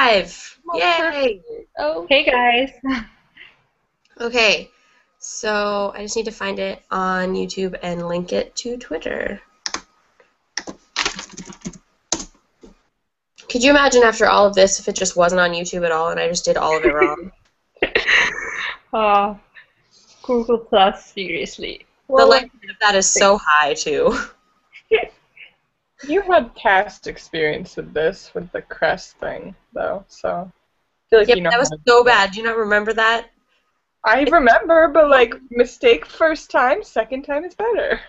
live! Oh, Yay! perfect. Oh, Hey guys. Okay, so I just need to find it on YouTube and link it to Twitter. Could you imagine after all of this if it just wasn't on YouTube at all and I just did all of it wrong? Oh, Google Plus, seriously. The Well, likelihood of that is so high, too. you had past experience with this, with the crest thing, though, so I feel like Yeah, you but know that was how to so do it. bad. Do you not remember that? I remember, but like, mistake first time, second time is better.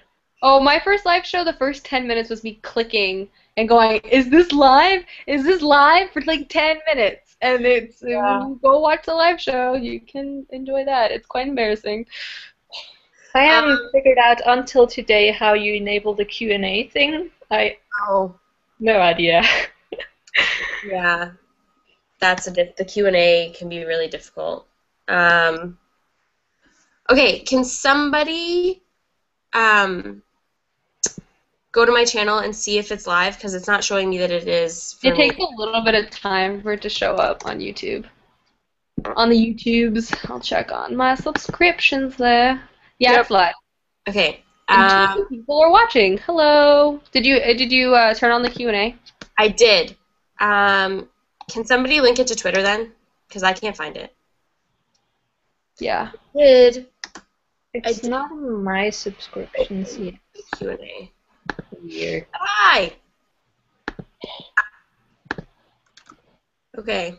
Oh, my first live show, the first 10 minutes was me clicking and going, is this live? Is this live? For like 10 minutes. And it's when you go watch the live show, you can enjoy that. It's quite embarrassing. I haven't figured out until today how you enable the Q&A thing. Oh, No idea. yeah. The Q&A can be really difficult. Okay, can somebody go to my channel and see if it's live? Because it's not showing me that it is for It me. takes a little bit of time for it to show up on YouTube. On the YouTubes, I'll check on my subscriptions there. Yeah, Yep. it's live. Okay. And 2 people are watching. Hello. Did you turn on the Q&A? I did. Can somebody link it to Twitter then? Because I can't find it. Yeah. Did It's did. not in my subscriptions yet. Q&A. Weird. Hi. Okay.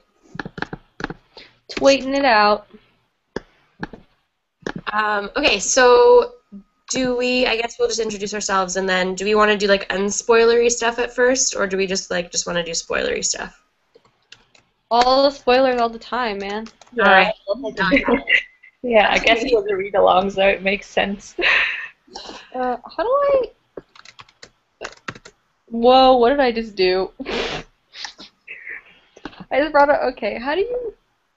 Tweeting it out. Okay, so I guess we'll just introduce ourselves and then do we want to do like unspoilery stuff at first or do we just want to do spoilery stuff? All the spoilers all the time, man. Alright. Yeah, I guess it was a read along, so it makes sense. How do I... Whoa, what did I just do? I just brought it... Okay, how do you...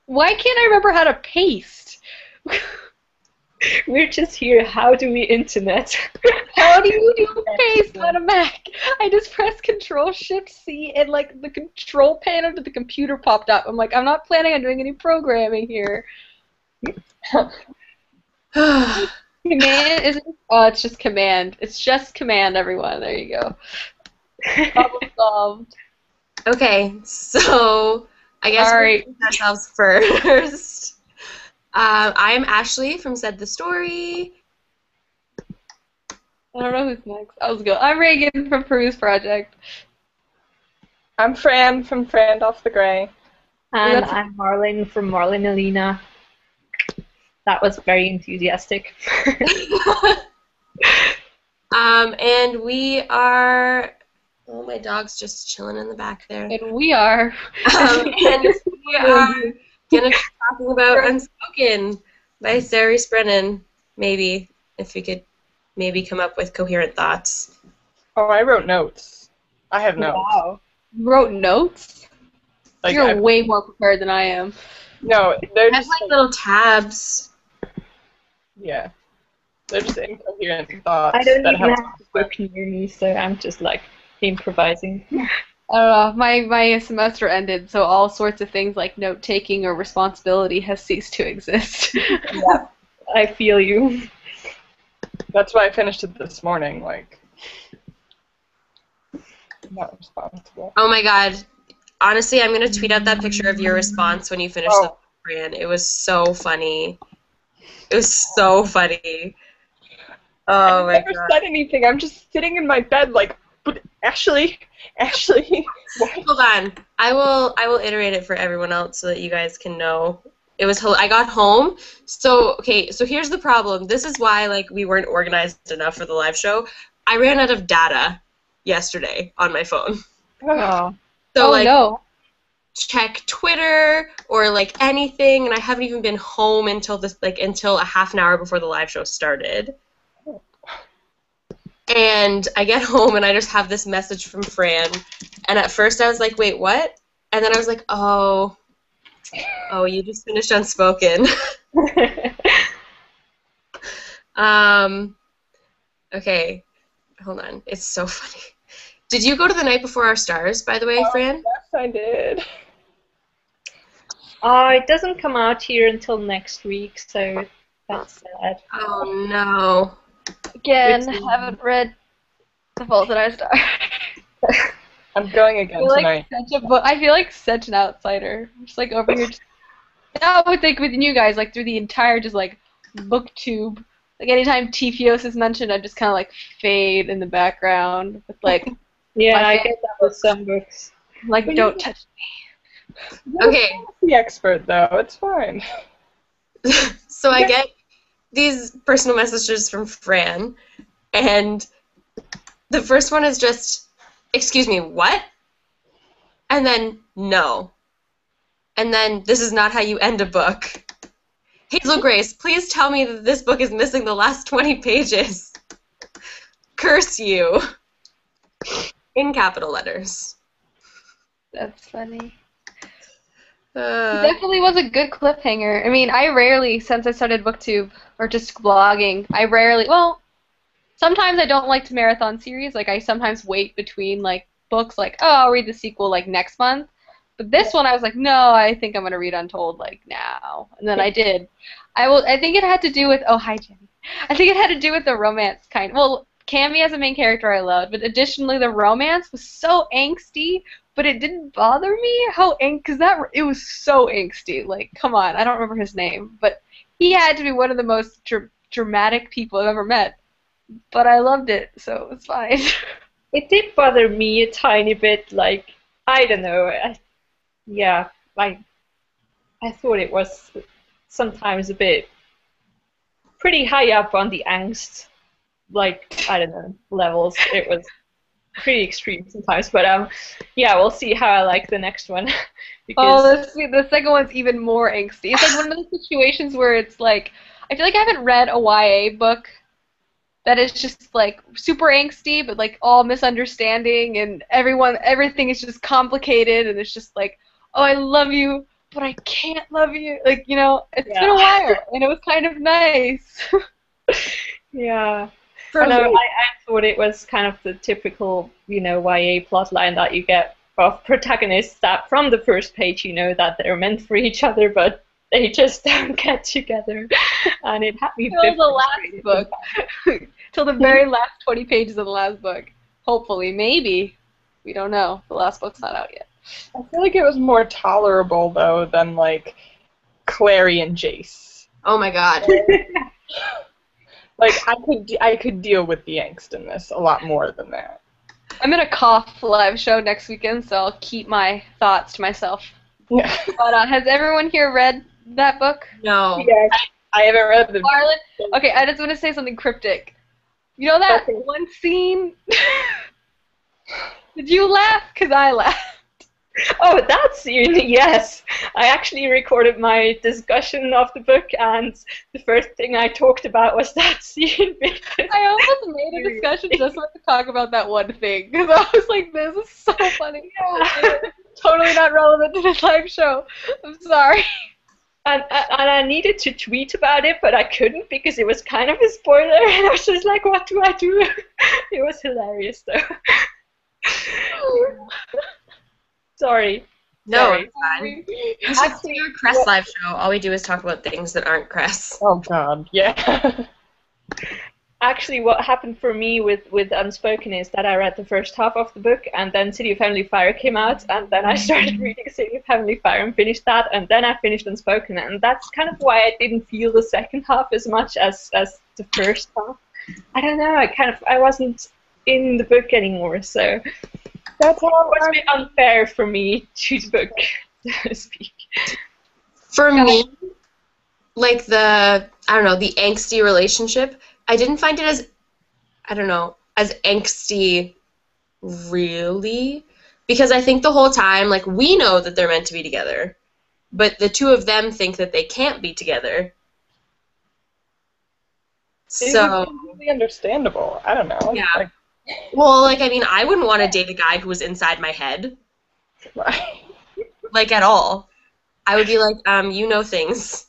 Why can't I remember how to paste? We're just here. How do we internet? How do you do paste on a Mac? I just pressed Control-Shift-C and like the control panel to the computer popped up. I'm like, I'm not planning on doing any programming here. Command is it? Oh, it's just command. It's just command, everyone. There you go. Problem solved. Okay, so I guess we'll Alright. introduce ourselves first. I'm Ashley from Said the Story. I don't know who's next. I was go. I'm Reagan from Peruse Project. I'm Fran from Fran Off the Gray. And I'm Marlene from Marlene Alina. That was very enthusiastic. And we are... Oh, my dog's just chilling in the back there. And we are. And we are going to be talking about Unspoken by Sarah Brennan, maybe, if we could maybe come up with coherent thoughts. Oh, I wrote notes. I have notes. Wow. You wrote notes? Like, You're way more prepared than I am. No, they're I have just like little tabs. yeah. They're just incoherent thoughts. I don't that even have have the book near me, so I'm just like improvising. I don't know. My semester ended, so all sorts of things like note-taking or responsibility has ceased to exist. Yeah, I feel you. That's why I finished it this morning, like not responsible. Oh my god. Honestly, I'm going to tweet out that picture of your response when you finish the book, Fran. It was so funny. It was so funny. Oh my I never god. said anything. I'm just sitting in my bed like, but Ashley, what? Hold on. I will iterate it for everyone else so that you guys can know. It was I got home. So here's the problem. This is why like we weren't organized enough for the live show. I ran out of data yesterday on my phone. Oh. So like no. check Twitter or like anything, and I haven't even been home until until a half an hour before the live show started. And I get home and I just have this message from Fran, and at first I was like, wait, what? And then I was like, oh, you just finished Unspoken. Okay, hold on. It's so funny. Did you go to the Night Before Our Stars, by the way, Fran? Yes, I did. It doesn't come out here until next week, so that's sad. Oh no. Again, haven't read The Fault in Our Stars. I'm going I again feel like tonight. I feel like such an outsider. I'm just like over here. I would think with you guys, like through the entire just like booktube, like anytime TPOS is mentioned, I just kind of like fade in the background with like Yeah, my I favorite get that with some books. like But don't touch. Okay. The expert though, it's fine. So I get these personal messages from Fran, and the first one is just, excuse me, what? And then, no. And then, this is not how you end a book. Hazel Grace, please tell me that this book is missing the last 20 pages. Curse you. In capital letters. That's funny. Uh, Definitely was a good cliffhanger. I mean, I rarely, since I started BookTube or just blogging, well, sometimes I don't like to marathon series. Like I sometimes wait between like books, like oh, I'll read the sequel like next month. But this one, I was like, no, I think I'm gonna read Untold like now, and then I did. I think it had to do with hi Jenny. I think it had to do with the romance kind. Well, Cammy as a main character I loved, but additionally the romance was so angsty. But it didn't bother me because it was so angsty. Like, come on, I don't remember his name, but he had to be one of the most dramatic people I've ever met. But I loved it, so it was fine. It did bother me a tiny bit, like, I don't know. Yeah, like, I thought it was sometimes a bit pretty high up on the angst, like, I don't know, levels. It was pretty extreme sometimes, but yeah, we'll see how I like the next one. Because the second one's even more angsty. It's like one of those situations where it's like, I feel like I haven't read a YA book that is just like super angsty, but like all misunderstanding and everything is just complicated, and it's just like, oh, I love you, but I can't love you. Like, you know, it's been a while, and it was kind of nice. Yeah. I thought it was kind of the typical, YA plotline that you get of protagonists that from the first page you know that they're meant for each other, but they just don't get together. And it had me till the last book. Till the very last 20 pages of the last book. Hopefully, maybe. We don't know. The last book's not out yet. I feel like it was more tolerable though than like Clary and Jace. oh my god. Like I could deal with the angst in this a lot more than that. I'm in a cough live show next weekend, so I'll keep my thoughts to myself. Yeah. But has everyone here read that book? No. Yes. I haven't read the Marlon? Okay, I just want to say something cryptic. You know that one scene? Did you laugh? Because I laughed. Oh, that scene, yes. I actually recorded my discussion of the book, and the first thing I talked about was that scene. I almost made a discussion just to talk about that one thing, because I was like, this is so funny. Totally not relevant to this live show. I'm sorry. And I needed to tweet about it, but I couldn't because it was kind of a spoiler, and I was just like, what do I do? It was hilarious, though. Sorry. No, Sorry. it's fine. We should do a Crest live show. All we do is talk about things that aren't Crest. Oh god, yeah. Actually, what happened for me with Unspoken is that I read the first half of the book, and then City of Heavenly Fire came out, and then I started reading City of Heavenly Fire and finished that, and then I finished Unspoken, and that's kind of why I didn't feel the second half as much as the first half. I don't know, I wasn't in the book anymore, so That's how it was a bit unfair for me to the book, so to speak. For me, like the angsty relationship, I didn't find it as, as angsty, really, because I think the whole time, like, we know that they're meant to be together, but the two of them think that they can't be together. So, it's completely understandable. I don't know. yeah. I wouldn't want to date a guy who was inside my head, Right. like, at all. I would be like, you know things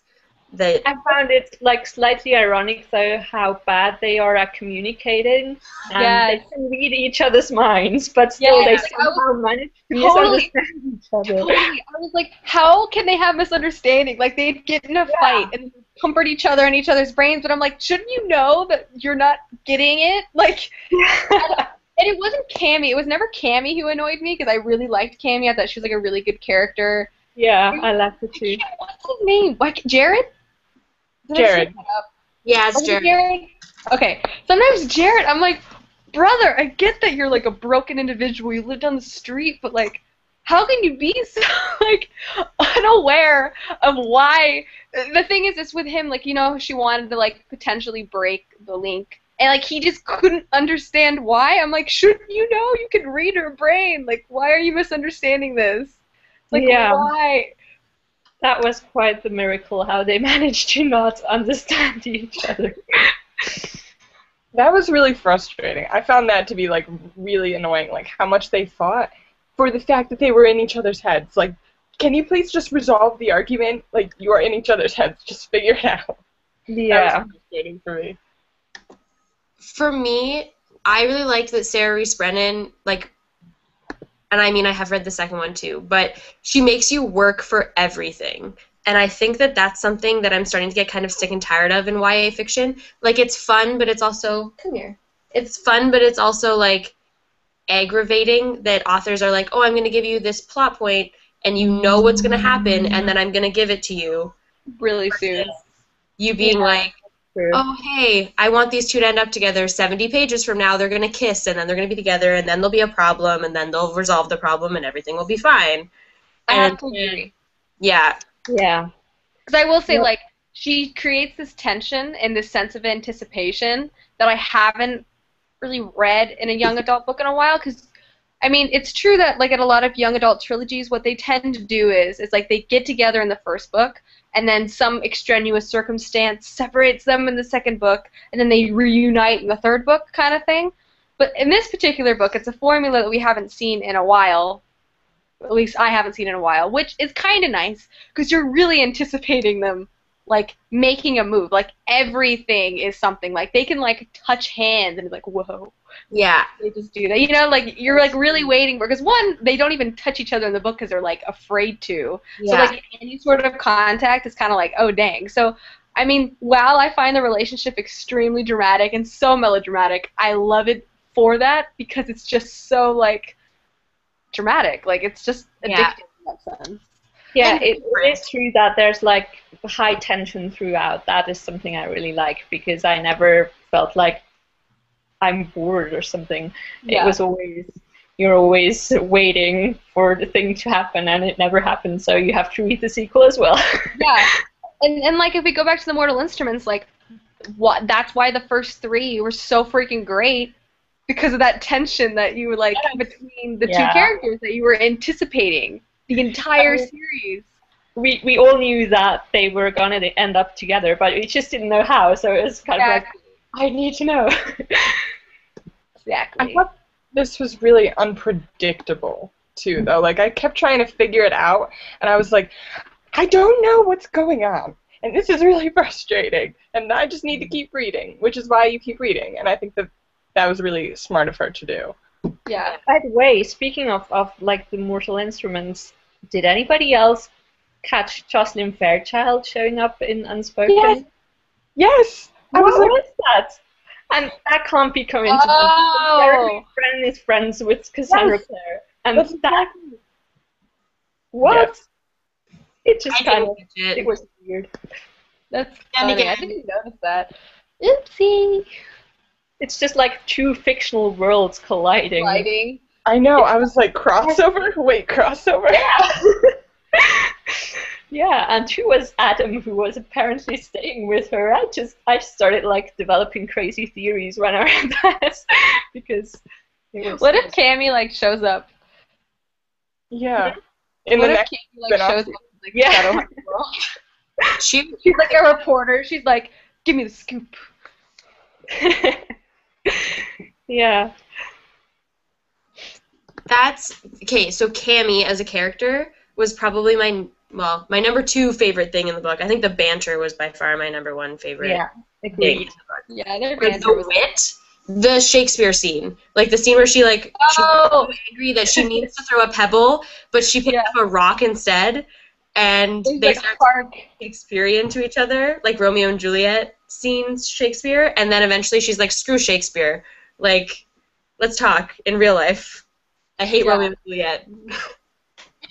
that I found it like slightly ironic though how bad they are at communicating, and they Yes. can read each other's minds, but still Yeah, they like, I was somehow manage to totally, misunderstand each other. totally. I was like, how can they have misunderstanding? Like they'd get in a fight and comfort each other in each other's brains, but I'm like, shouldn't you know that you're not getting it? Like, and it wasn't Cammy. It was never Cammy who annoyed me because I really liked Cammy. I thought she was like a really good character. Yeah, I love it too. What's his name? Like Jared? Did I Jared. screw that up? yeah, it's Was it Jared. Jared? Okay. Sometimes Jared, I'm like, brother, I get that you're like a broken individual. You live down the street, but like, how can you be so like unaware of why? The thing is, it's with him. Like, you know, she wanted to like potentially break the link, and like he just couldn't understand why. I'm like, shouldn't you know? You can read her brain. Like, why are you misunderstanding this? Like, Yeah. why? That was quite the miracle how they managed to not understand each other. That was really frustrating. I found that to be like really annoying, like how much they fought for the fact that they were in each other's heads. Like, can you please just resolve the argument? Like, you are in each other's heads. Just figure it out. Yeah. That was frustrating for me. For me, I really liked that Sarah Reese Brennan, like, and I mean, I have read the second one too, but she makes you work for everything. And I think that that's something that I'm starting to get kind of sick and tired of in YA fiction. Like, it's fun, but it's also, come here. It's fun, but it's also, like, aggravating that authors are like, oh, I'm going to give you this plot point, and you know what's going to happen, and then I'm going to give it to you. Really soon. You being like, True. oh, hey, I want these two to end up together 70 pages from now. They're going to kiss, and then they're going to be together, and then there'll be a problem, and then they'll resolve the problem, and everything will be fine. I And have to agree. yeah. Yeah. Because I will say, Yep. like, she creates this tension and this sense of anticipation that I haven't really read in a young adult book in a while. Because, I mean, it's true that, like, in a lot of young adult trilogies, what they tend to do is like, they get together in the first book, and then some extraneous circumstance separates them in the second book, and then they reunite in the third book kind of thing. But in this particular book, it's a formula that we haven't seen in a while. At least I haven't seen in a while, which is kind of nice because you're really anticipating them, like, making a move. Like, everything is something. Like, they can, like, touch hands and be like, whoa. Yeah. They just do that. You know, like, you're, like, really waiting for, because, one, they don't even touch each other in the book because they're, like, afraid to. So, Yeah. like, any sort of contact is kind of like, oh, dang. So, I mean, while I find the relationship extremely dramatic and so melodramatic, I love it for that because it's just so, like, dramatic. Like, it's just addictive Yeah. in that sense. Yeah, And it is true that there's like high tension throughout. That is something I really like because I never felt like I'm bored or something. Yeah. It was always, you're always waiting for the thing to happen and it never happened, so you have to read the sequel as well. Yeah, and like if we go back to the Mortal Instruments, like that's why the first three were so freaking great because of that tension that you were like between the two Yeah. characters that you were anticipating the entire series. We all knew that they were gonna end up together, but we just didn't know how, so it was kind of like, I need to know. Exactly. I thought this was really unpredictable, too, though. Like, I kept trying to figure it out, and I was like, I don't know what's going on, and this is really frustrating, and I just need to keep reading, which is why you keep reading, and I think that was really smart of her to do. Yeah. By the way, speaking of like the Mortal Instruments, did anybody else catch Jocelyn Fairchild showing up in Unspoken? Yes! Yes! I was What like, was that? And that can't be coincidence. Oh! Jeremy Brennan is friends with Cassandra Yes. Clare. And That's that, exactly. what? Yes. It just I kind didn't of, catch it it. was weird. That's And funny. again- I didn't notice that. Oopsie. It's just like two fictional worlds colliding. Lighting. I know, I was like, crossover? Wait, crossover? Yeah, and who was Adam, who was apparently staying with her? I started like developing crazy theories when I read that because it was. What if Cammy like shows up? Yeah. In What the if next Cammy like spin-off shows up like Yeah. Shadow Hunter World? She She's like a reporter. She's like, give me the scoop. Yeah. That's okay. So Cammy as a character was probably my well, my number 2 favorite thing in the book. I think the banter was by far my number 1 favorite Yeah, thing in agreed. the book. Yeah, their But banter was. the wit, the Shakespeare scene, like the scene where she's Oh, so angry that she needs to throw a pebble, but she picks yeah. up a rock instead, and There's they like start Hark. Shakespearean to each other, like Romeo and Juliet scenes Shakespeare, and then eventually she's like, screw Shakespeare, like, let's talk in real life. I hate Yeah. Romeo and Juliet.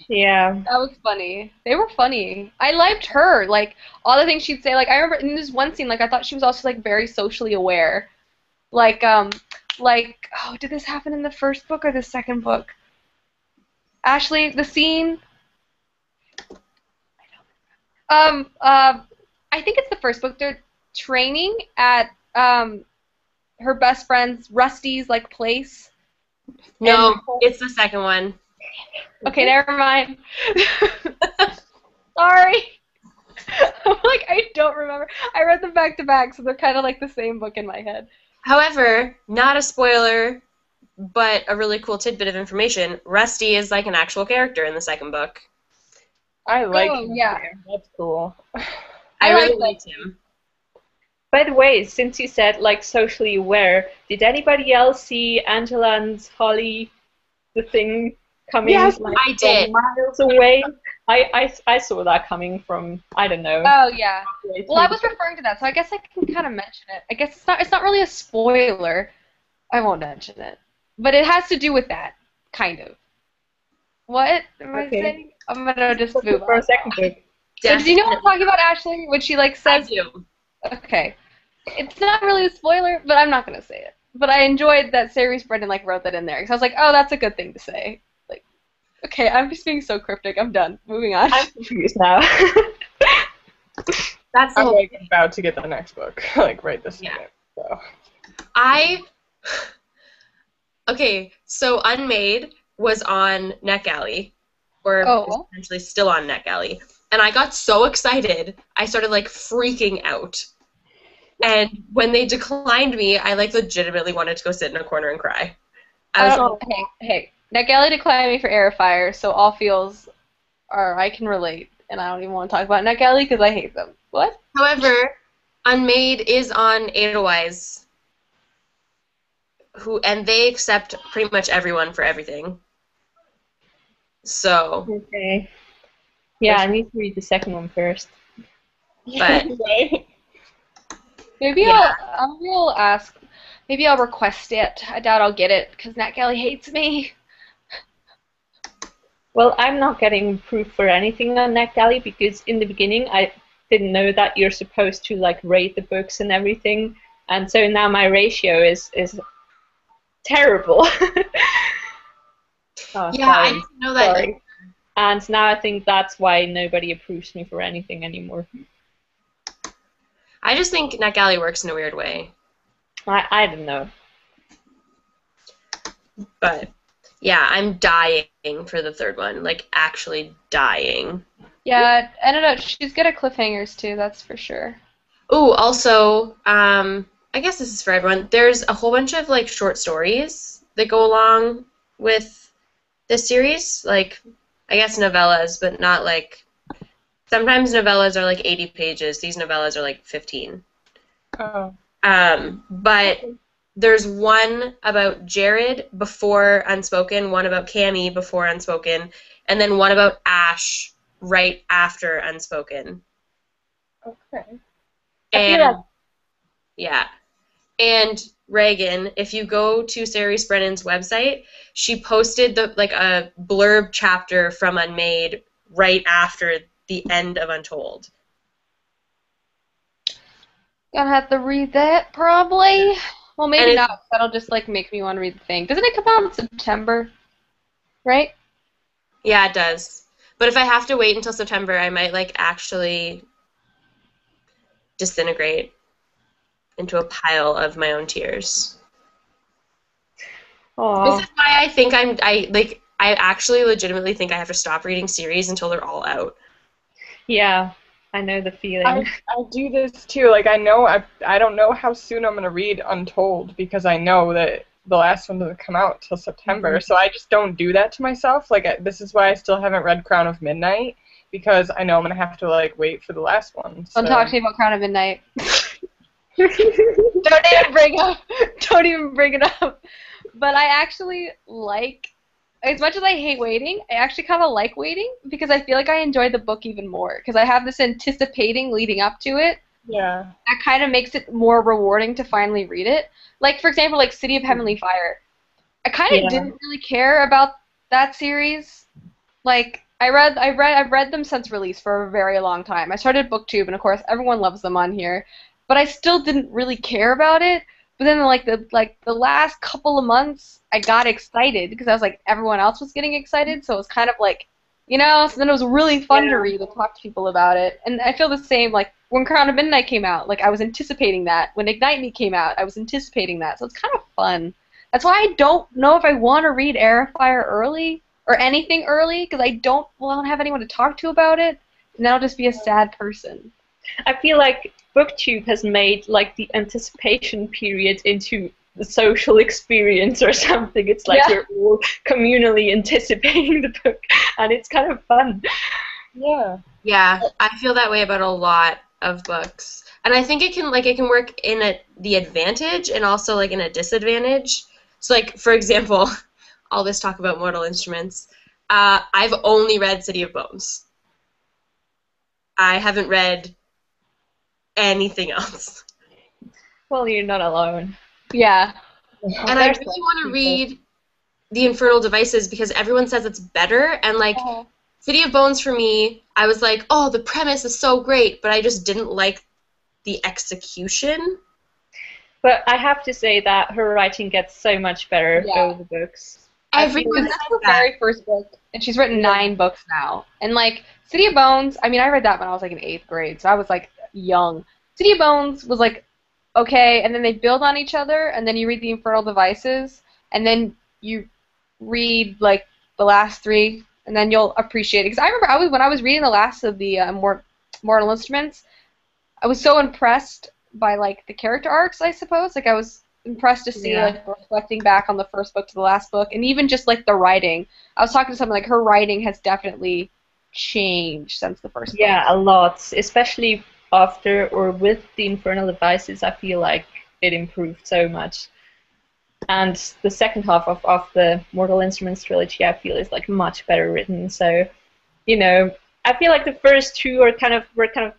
Yeah. That was funny. They were funny. I liked her. Like all the things she'd say. Like I remember in this one scene, like I thought she was also like very socially aware. Like oh, did this happen in the first book or the second book? Ashley, the scene. I think it's the first book. They're training at her best friend's Rusty's like place. No, And- it's the second one. Okay, never mind. Sorry. I'm like, I don't remember. I read them back to back, so they're kind of like the same book in my head. However, not a spoiler, but a really cool tidbit of information. Rusty is like an actual character in the second book. I like Oh, him. yeah. That's cool. I I really like that. liked him. By the way, since you said like socially aware, did anybody else see Angela and Holly, the thing coming Yes, like I did. from miles away? I saw that coming from, I don't know. Oh yeah. halfway Well, I through was referring to that, so I guess I can kind of mention it. I guess it's not really a spoiler. I won't mention it, but it has to do with that, kind of. What am I Okay. saying? I'm gonna just the- move for a on. second book. So do you know what I'm talking about, Ashley? When she like I says, do. okay, it's not really a spoiler, but I'm not gonna say it. But I enjoyed that Ceres Brendan like wrote that in there because I was like, oh, that's a good thing to say. Like, okay, I'm just being so cryptic. I'm done. Moving on. I'm confused now. That's the I'm whole like about to get the next book, like right this Yeah. minute. So Okay, so Unmade was on NetGalley, or Oh. is essentially still on NetGalley, and I got so excited, I started like freaking out. And when they declined me, I like legitimately wanted to go sit in a corner and cry. I was Hey, NetGalley declined me for Airfire, so all feels are I can relate, and I don't even want to talk about NetGalley because I hate them. What? However, Unmade is on Edelweiss, and they accept pretty much everyone for everything. So, Okay. Yeah, I need to read the second one first. but right? Maybe Yeah. I'll ask. Maybe I'll request it. I doubt I'll get it because NetGalley hates me. Well, I'm not getting proof for anything on NetGalley because in the beginning I didn't know that you're supposed to like rate the books and everything, and so now my ratio is terrible. Oh, yeah, I sorry. didn't know that. Sorry. And now I think that's why nobody approves me for anything anymore. I just think NetGalley works in a weird way. I don't know. But yeah, I'm dying for the third one, like actually dying. Yeah, I don't know. She's good at cliffhangers too. That's for sure. Ooh, also, I guess this is for everyone. There's a whole bunch of like short stories that go along with this series, like I guess novellas, but not like. Sometimes novellas are like 80 pages. These novellas are like 15. Oh. But there's one about Jared before Unspoken, one about Cammy before Unspoken, and then one about Ash right after Unspoken. Okay. I feel And like- yeah. And Reagan, if you go to Ceres Brennan's website, she posted a blurb chapter from Unmade right after the end of Untold. Gonna have to read that probably. Well, maybe And not. 'Cause that'll just like make me want to read the thing. Doesn't it come out in September? Right? Yeah, it does. But if I have to wait until September, I might like actually disintegrate into a pile of my own tears. Aw. This is why I think I actually legitimately think I have to stop reading series until they're all out. Yeah, I know the feeling. I do this too. Like I know I don't know how soon I'm gonna read Untold because I know that the last one doesn't come out till September. So I just don't do that to myself. Like this is why I still haven't read Crown of Midnight because I know I'm gonna have to like wait for the last one. So. Don't talk to me about Crown of Midnight. Don't even bring it up. But I actually like, as much as I hate waiting, I actually kind of like waiting because I feel like I enjoy the book even more because I have this anticipating leading up to it. Yeah. That kind of makes it more rewarding to finally read it. Like, for example, like City of Heavenly Fire. I kind of didn't really care about that series. Like, I've read them since release for a very long time. I started BookTube, and of course, everyone loves them on here. But I still didn't really care about it. But then, the last couple of months, I got excited because I was like, everyone else was getting excited, so it was kind of like, you know. So then it was really fun to read and talk to people about it. And I feel the same. Like when Crown of Midnight came out, like I was anticipating that. When Ignite Me came out, I was anticipating that. So it's kind of fun. That's why I don't know if I want to read Air of Fire early or anything early because I don't have anyone to talk to about it, and then I'll just be a sad person. I feel like BookTube has made like the anticipation period into the social experience or something. It's like we're all communally anticipating the book, and it's kind of fun. Yeah. Yeah, I feel that way about a lot of books, and I think it can work in the advantage and also like in a disadvantage. So like for example, all this talk about Mortal Instruments, I've only read City of Bones. I haven't read anything else. Well, you're not alone. Yeah. And I really want to read The Infernal Devices because everyone says it's better, and like City of Bones for me, I was like, oh, the premise is so great, but I just didn't like the execution. But I have to say that her writing gets so much better over the books. Everyone that's her very first book, and she's written 9 books now. And like City of Bones, I mean, I read that when I was like in 8th grade, so I was like young. City of Bones was like okay, and then they build on each other, and then you read the Infernal Devices, and then you read like the last 3, and then you'll appreciate it. Because I remember when I was reading the last of the Mortal Instruments, I was so impressed by like the character arcs, I suppose. Like I was impressed to see like reflecting back on the first book to the last book, and even just like the writing. I was talking to someone like her writing has definitely changed since the first book. Yeah, a lot, especially after or with the Infernal Devices. I feel like it improved so much. And the second half of the Mortal Instruments trilogy, I feel, is like much better written. So, you know, I feel like the first 2 were kind of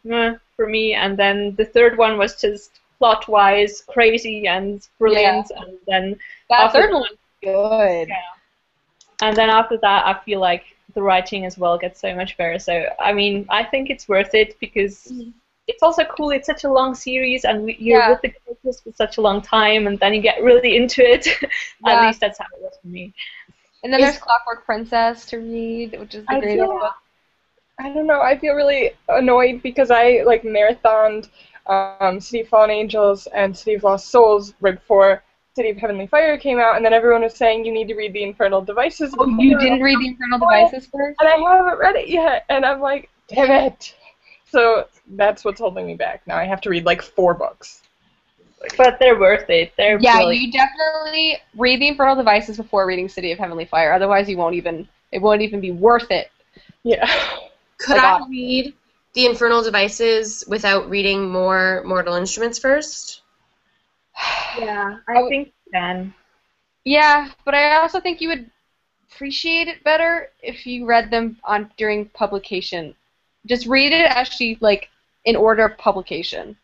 meh for me, and then the third one was just plot-wise crazy and brilliant, and then that third one was good. Yeah. And then after that, I feel like the writing as well gets so much better. So I mean, I think it's worth it because it's also cool. It's such a long series, and you're with the characters for such a long time, and then you get really into it. At least that's how it was for me. And then there's Clockwork Princess to read, which is the greatest book. I don't know. I feel really annoyed because I like marathoned City of Fallen Angels and City of Lost Souls right before City of Heavenly Fire came out, and then everyone was saying you need to read the Infernal Devices. Oh, you didn't read the Infernal Devices first? And I haven't read it yet, and I'm like, damn it. So that's what's holding me back. Now I have to read like 4 books. But they're worth it. They're you definitely read the Infernal Devices before reading City of Heavenly Fire. Otherwise, it won't even be worth it. Yeah. Could I read the Infernal Devices without reading more Mortal Instruments first? Yeah, I think you can. Yeah, but I also think you would appreciate it better if you read them during publication. Just read it actually like in order of publication.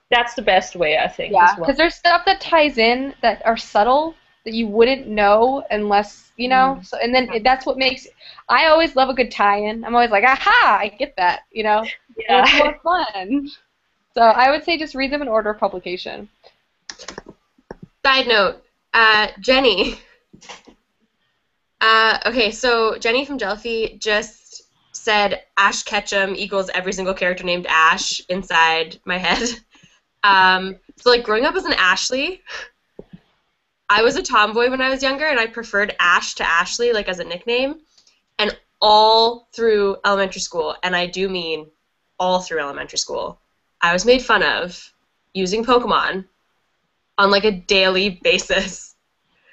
That's the best way, I think. Yeah, because there's stuff that ties in that are subtle that you wouldn't know unless, you know, so, and then that's what makes, I always love a good tie-in. I'm always like, aha, I get that, you know? Yeah. It's more fun. So I would say just read them in order of publication. Side note, Jenny. Okay, so Jenny from Delphi just said Ash Ketchum equals every single character named Ash inside my head. So like growing up as an Ashley, I was a tomboy when I was younger, and I preferred Ash to Ashley, like as a nickname. And all through elementary school, and I do mean all through elementary school, I was made fun of using Pokemon on like a daily basis.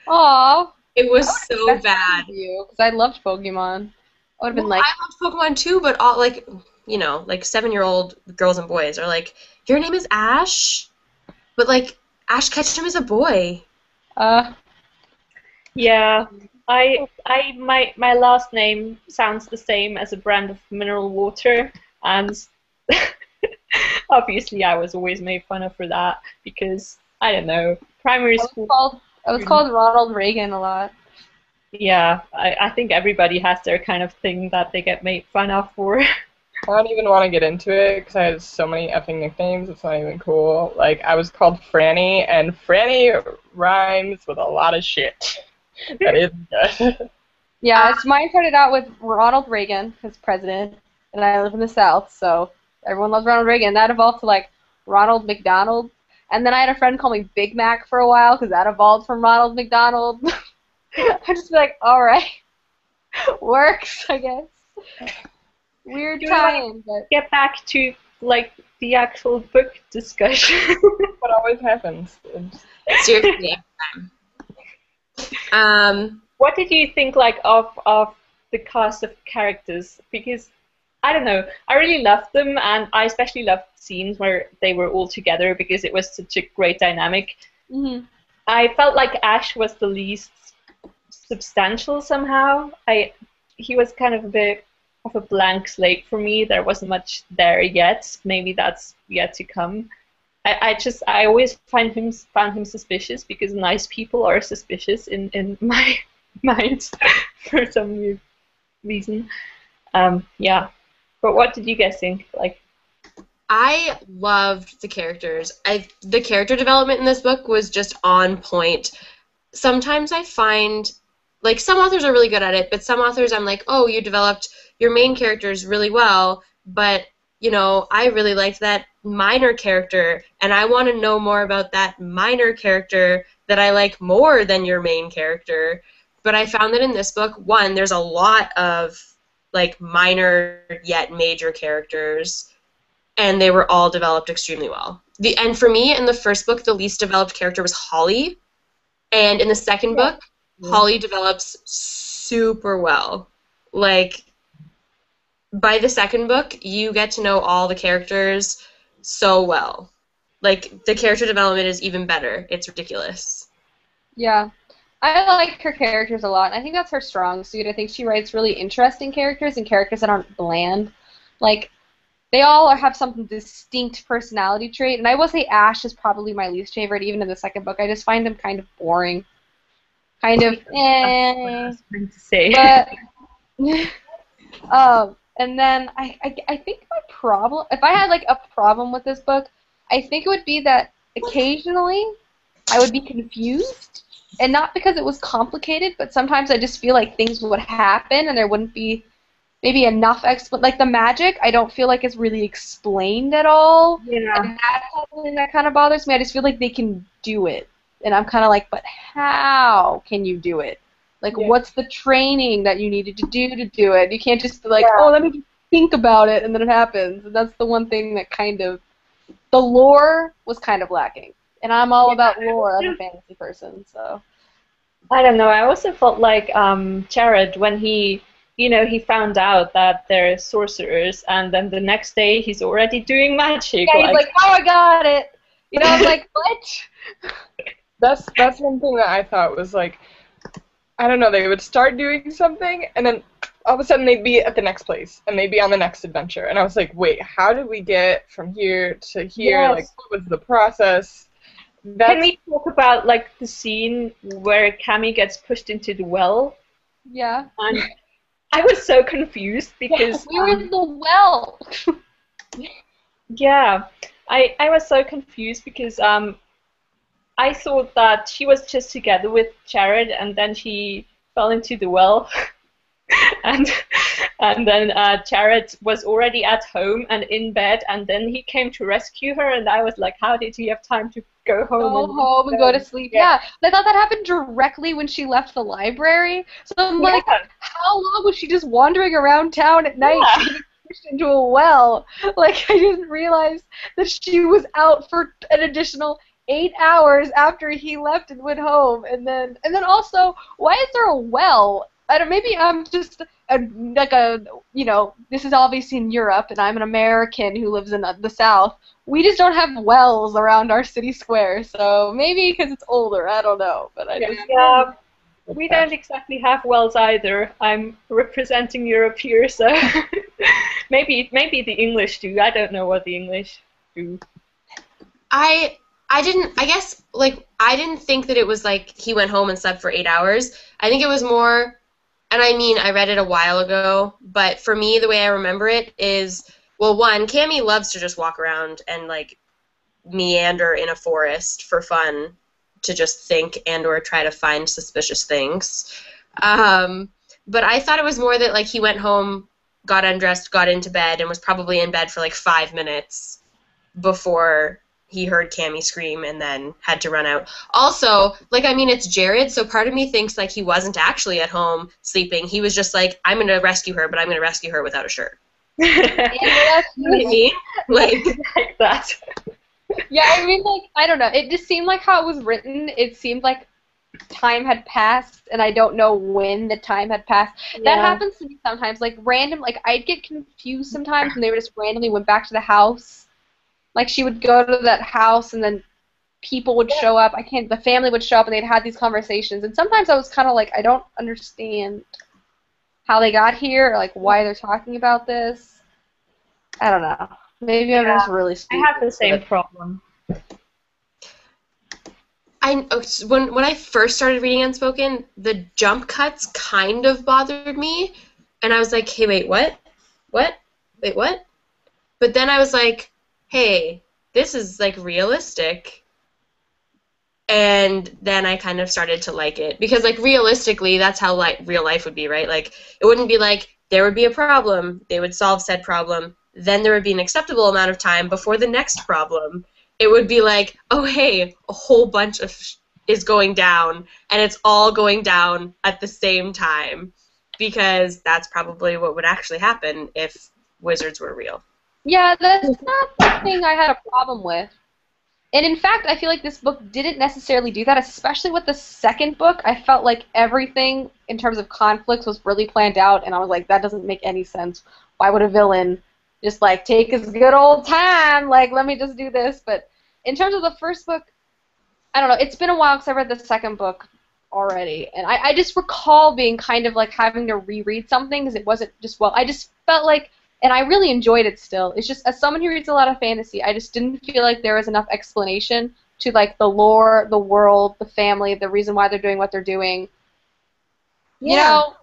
Aww. It was so bad. Because I loved Pokemon. I would have been Well, like, I loved Pokemon too, but all like, you know, like 7-year-old girls and boys are like, your name is Ash, but like Ash Ketchum is a boy. uh, Yeah, my last name sounds the same as a brand of mineral water, and obviously I was always made fun of for that because I don't know, primary I was school called I was students. called Ronald Reagan a lot. Yeah, I think everybody has their kind of thing that they get made fun of for. I don't even want to get into it because I had so many effing nicknames. It's not even cool. Like, I was called Franny, and Franny rhymes with a lot of shit. That is good. Yeah, it's mine started out with Ronald Reagan as president, and I live in the South, so everyone loves Ronald Reagan. That evolved to like Ronald McDonald, and then I had a friend call me Big Mac for a while because that evolved from Ronald McDonald. I just be like, all right, works, I guess. Weird Do we want tie-in, to but get back to like the actual book discussion? What always happens. Seriously. What did you think like of the cast of characters? Because I don't know, I really loved them, and I especially loved scenes where they were all together because it was such a great dynamic. mhm. I felt like Ash was the least substantial somehow. He was kind of a bit of a blank slate for me. There wasn't much there yet. Maybe that's yet to come. I always found him suspicious because nice people are suspicious in my mind for some weird reason. Yeah. But what did you guys think? Like, I loved the characters. The character development in this book was just on point. Sometimes I find like some authors are really good at it, but some authors I'm like, oh, you developed your main characters really well, but you know, I really liked that minor character, and I want to know more about that minor character that I like more than your main character. But I found that in this book, one, there's a lot of like minor yet major characters, and they were all developed extremely well. And for me, in the first book, the least developed character was Holly, and in the second book, Holly develops super well. Like, by the second book, you get to know all the characters so well. Like, the character development is even better. It's ridiculous. Yeah. I like her characters a lot. I think that's her strong suit. I think she writes really interesting characters and characters that aren't bland. Like, they all have some distinct personality trait, and I will say Ash is probably my least favorite, even in the second book. I just find him kind of boring. Kind of, that's what I was going to say. but, and then I think my problem, if I had like a problem with this book, I think it would be that occasionally I would be confused, and not because it was complicated, but sometimes I just feel like things would happen and there wouldn't be maybe enough like the magic. I don't feel like it's really explained at all, Yeah. and that's something that kind of bothers me. I just feel like they can do it, and I'm kind of like, but how can you do it? Like, what's the training that you needed to do it? You can't just be like, oh, let me just think about it, and then it happens. And that's the one thing that kind of, the lore was kind of lacking. And I'm all about lore as a fantasy person, so. I don't know. I also felt like Jared when he found out that they're sorcerers, and then the next day he's already doing magic. Yeah, he's like, oh, I got it. You know, I'm like, what? That's one thing that I thought was like, I don't know, they would start doing something, and then all of a sudden they'd be at the next place, and they'd be on the next adventure. And I was like, wait, how did we get from here to here? Yes. Like, what was the process? Can we talk about like the scene where Cammy gets pushed into the well? Yeah. And I was so confused because we were in the well. yeah, I was so confused because I thought that she was just together with Jared, and then she fell into the well, and then Jared was already at home and in bed, and then he came to rescue her, and I was like, how did he have time to go home and go to sleep? Yeah. I thought that happened directly when she left the library. So I'm like, how long was she just wandering around town at night? Yeah. Getting pushed into a well. Like, I didn't realize that she was out for an additional 8 hours after he left and went home. And then also, why is there a well? I don't. Maybe I'm just this is obviously in Europe, and I'm an American who lives in the South. We just don't have wells around our city square, so maybe because it's older, I don't know. But I just Yeah, we don't exactly have wells either. I'm representing Europe here, so maybe the English do. I don't know what the English do. I didn't, I guess, like, I didn't think that it was like he went home and slept for 8 hours. I think it was more, and I mean, I read it a while ago, but for me, the way I remember it is, well, one, Cammy loves to just walk around and, like, meander in a forest for fun, to just think and or try to find suspicious things. But I thought it was more that, like, he went home, got undressed, got into bed, and was probably in bed for, like, 5 minutes before he heard Cammy scream and then had to run out. Also, like, I mean, it's Jared, so part of me thinks, like, he wasn't actually at home sleeping. He was just like, I'm going to rescue her, but I'm going to rescue her without a shirt. You know what I mean? Like that. Yeah, I mean, like, I don't know. It just seemed like how it was written. It seemed like time had passed, and I don't know when the time had passed. That happens to me sometimes. Like, random, like, I'd get confused sometimes when they were just randomly went back to the house. Like, she would go to that house, and then people would show up. The family would show up, and they'd have these conversations. And sometimes I was kind of like, I don't understand how they got here, or, like, why they're talking about this. I don't know. Maybe I'm just really stupid. I have the same problem. When I first started reading Unspoken, the jump cuts kind of bothered me, and I was like, hey, wait, what? What? Wait, what? But then I was like, hey, this is, like, realistic. And then I kind of started to like it. Because, like, realistically, that's how, like, real life would be, right? Like, it wouldn't be like there would be a problem, they would solve said problem, then there would be an acceptable amount of time before the next problem. It would be like, oh, hey, a whole bunch of is going down, and it's all going down at the same time. Because that's probably what would actually happen if wizards were real. Yeah, that's not the thing I had a problem with. And in fact, I feel like this book didn't necessarily do that, especially with the second book. I felt like everything in terms of conflicts was really planned out, and I was like, that doesn't make any sense. Why would a villain just, like, take his good old time, like, let me just do this? But in terms of the first book, I don't know, it's been a while because I read the second book already, and I just recall being kind of like having to reread something because it wasn't just well. I just felt like, and I really enjoyed it still. It's just, as someone who reads a lot of fantasy, I just didn't feel like there was enough explanation to, like, the lore, the world, the family, the reason why they're doing what they're doing. You know?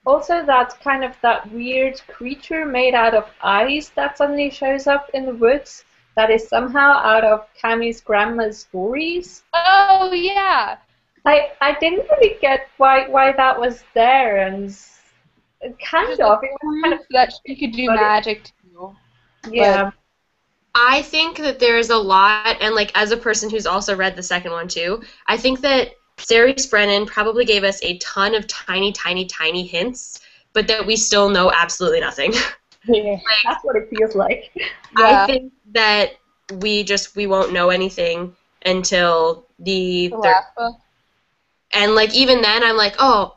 Also that kind of that weird creature made out of ice that suddenly shows up in the woods that is somehow out of Cammy's grandma's stories. Oh, yeah. I didn't really get why that was there, and kind of. It was kind of that she could do magic too. Yeah. But I think that there's a lot, and, like, as a person who's also read the second one too, I think that Ceres Brennan probably gave us a ton of tiny, tiny, tiny hints, but that we still know absolutely nothing. Yeah, that's what it feels like. I think that we won't know anything until the last book. And, like, even then, I'm like, oh,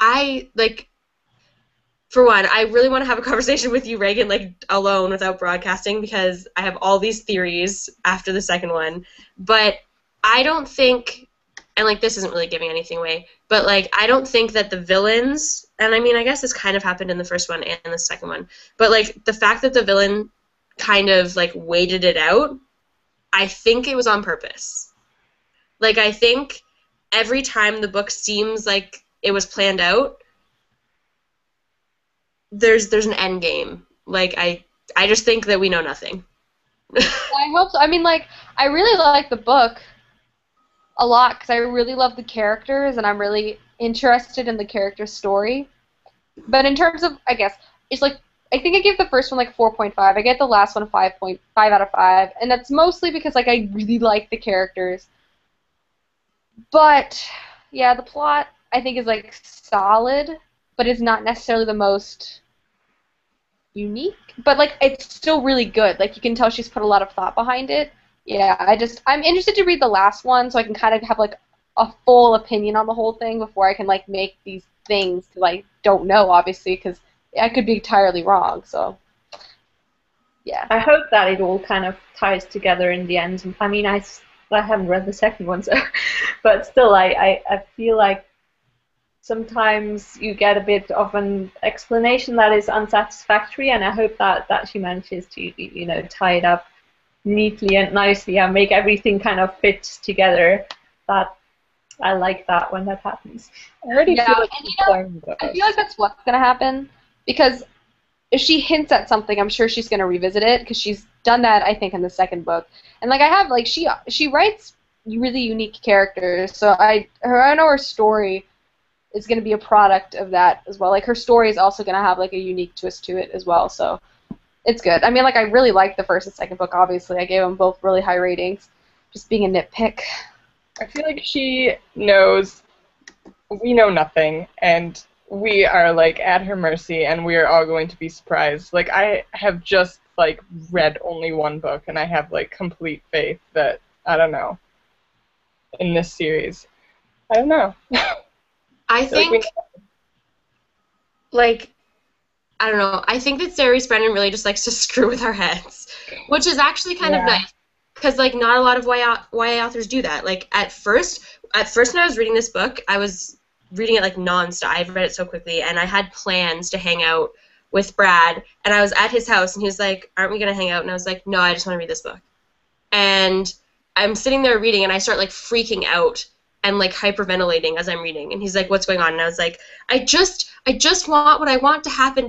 for one, I really want to have a conversation with you, Reagan, like, alone without broadcasting, because I have all these theories after the second one. But I don't think, and, like, this isn't really giving anything away, but, like, I don't think that the villains, and I mean, I guess this kind of happened in the first one and the second one, but, like, the fact that the villain kind of, like, waited it out, I think it was on purpose. Like, I think every time the book seems like it was planned out, there's an end game. Like, I just think that we know nothing. I hope so. I mean, like, I really like the book a lot because I really love the characters and I'm really interested in the character story. But in terms of, I guess, it's like, I think I gave the first one like 4.5. I get the last one a 5.5 out of 5. And that's mostly because, like, I really like the characters. But, yeah, the plot, I think, is, like, solid, but it's not necessarily the most unique. But, like, it's still really good. Like, you can tell she's put a lot of thought behind it. Yeah, I'm interested to read the last one so I can kind of have, like, a full opinion on the whole thing before I can, like, make these things that I don't know, obviously, because I could be entirely wrong. So, yeah. I hope that it all kind of ties together in the end. I mean, I haven't read the second one, so, but still, I feel like sometimes you get a bit of an explanation that is unsatisfactory, and I hope that she manages to, tie it up neatly and nicely and make everything kind of fit together. That I like that when that happens. I already Yeah, feel like and she you know, planned I this. feel like that's what's gonna happen because if she hints at something, I'm sure she's gonna revisit it because she's done that, I think, in the second book. And like I have, like she writes really unique characters, so I know her story is gonna be a product of that as well. Like her story is also gonna have like a unique twist to it as well. So it's good. I mean, like I really liked the first and second book. Obviously, I gave them both really high ratings. Just being a nitpick. I feel like she knows we know nothing, and we are like at her mercy, and we are all going to be surprised. Like I have just like read only one book, and I have like complete faith that I don't know in this series. I don't know. I feel like we think, like, I don't know. I think that Ceres Brennan really just likes to screw with our heads, which is actually kind of Yeah. nice because like not a lot of YA authors do that. Like at first when I was reading this book, I was reading it like nonstop. I've read it so quickly, and I had plans to hang out with Brad, and I was at his house, and he was like, "Aren't we gonna hang out?" And I was like, "No, I just want to read this book." And I'm sitting there reading, and I start like freaking out and like hyperventilating as I'm reading. And he's like, "What's going on?" And I was like, I just want what I want to happen,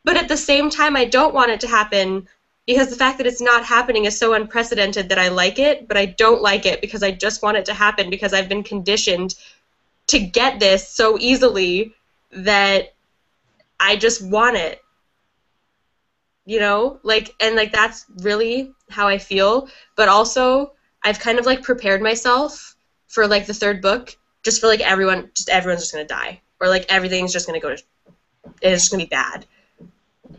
but at the same time, I don't want it to happen because the fact that it's not happening is so unprecedented that I like it, but I don't like it because I just want it to happen because I've been conditioned to get this so easily that I just want it. You know? Like, and like that's really how I feel, but also I've kind of like prepared myself for like the third book just for like everyone's just going to die or like everything's just going to it's just going to be bad.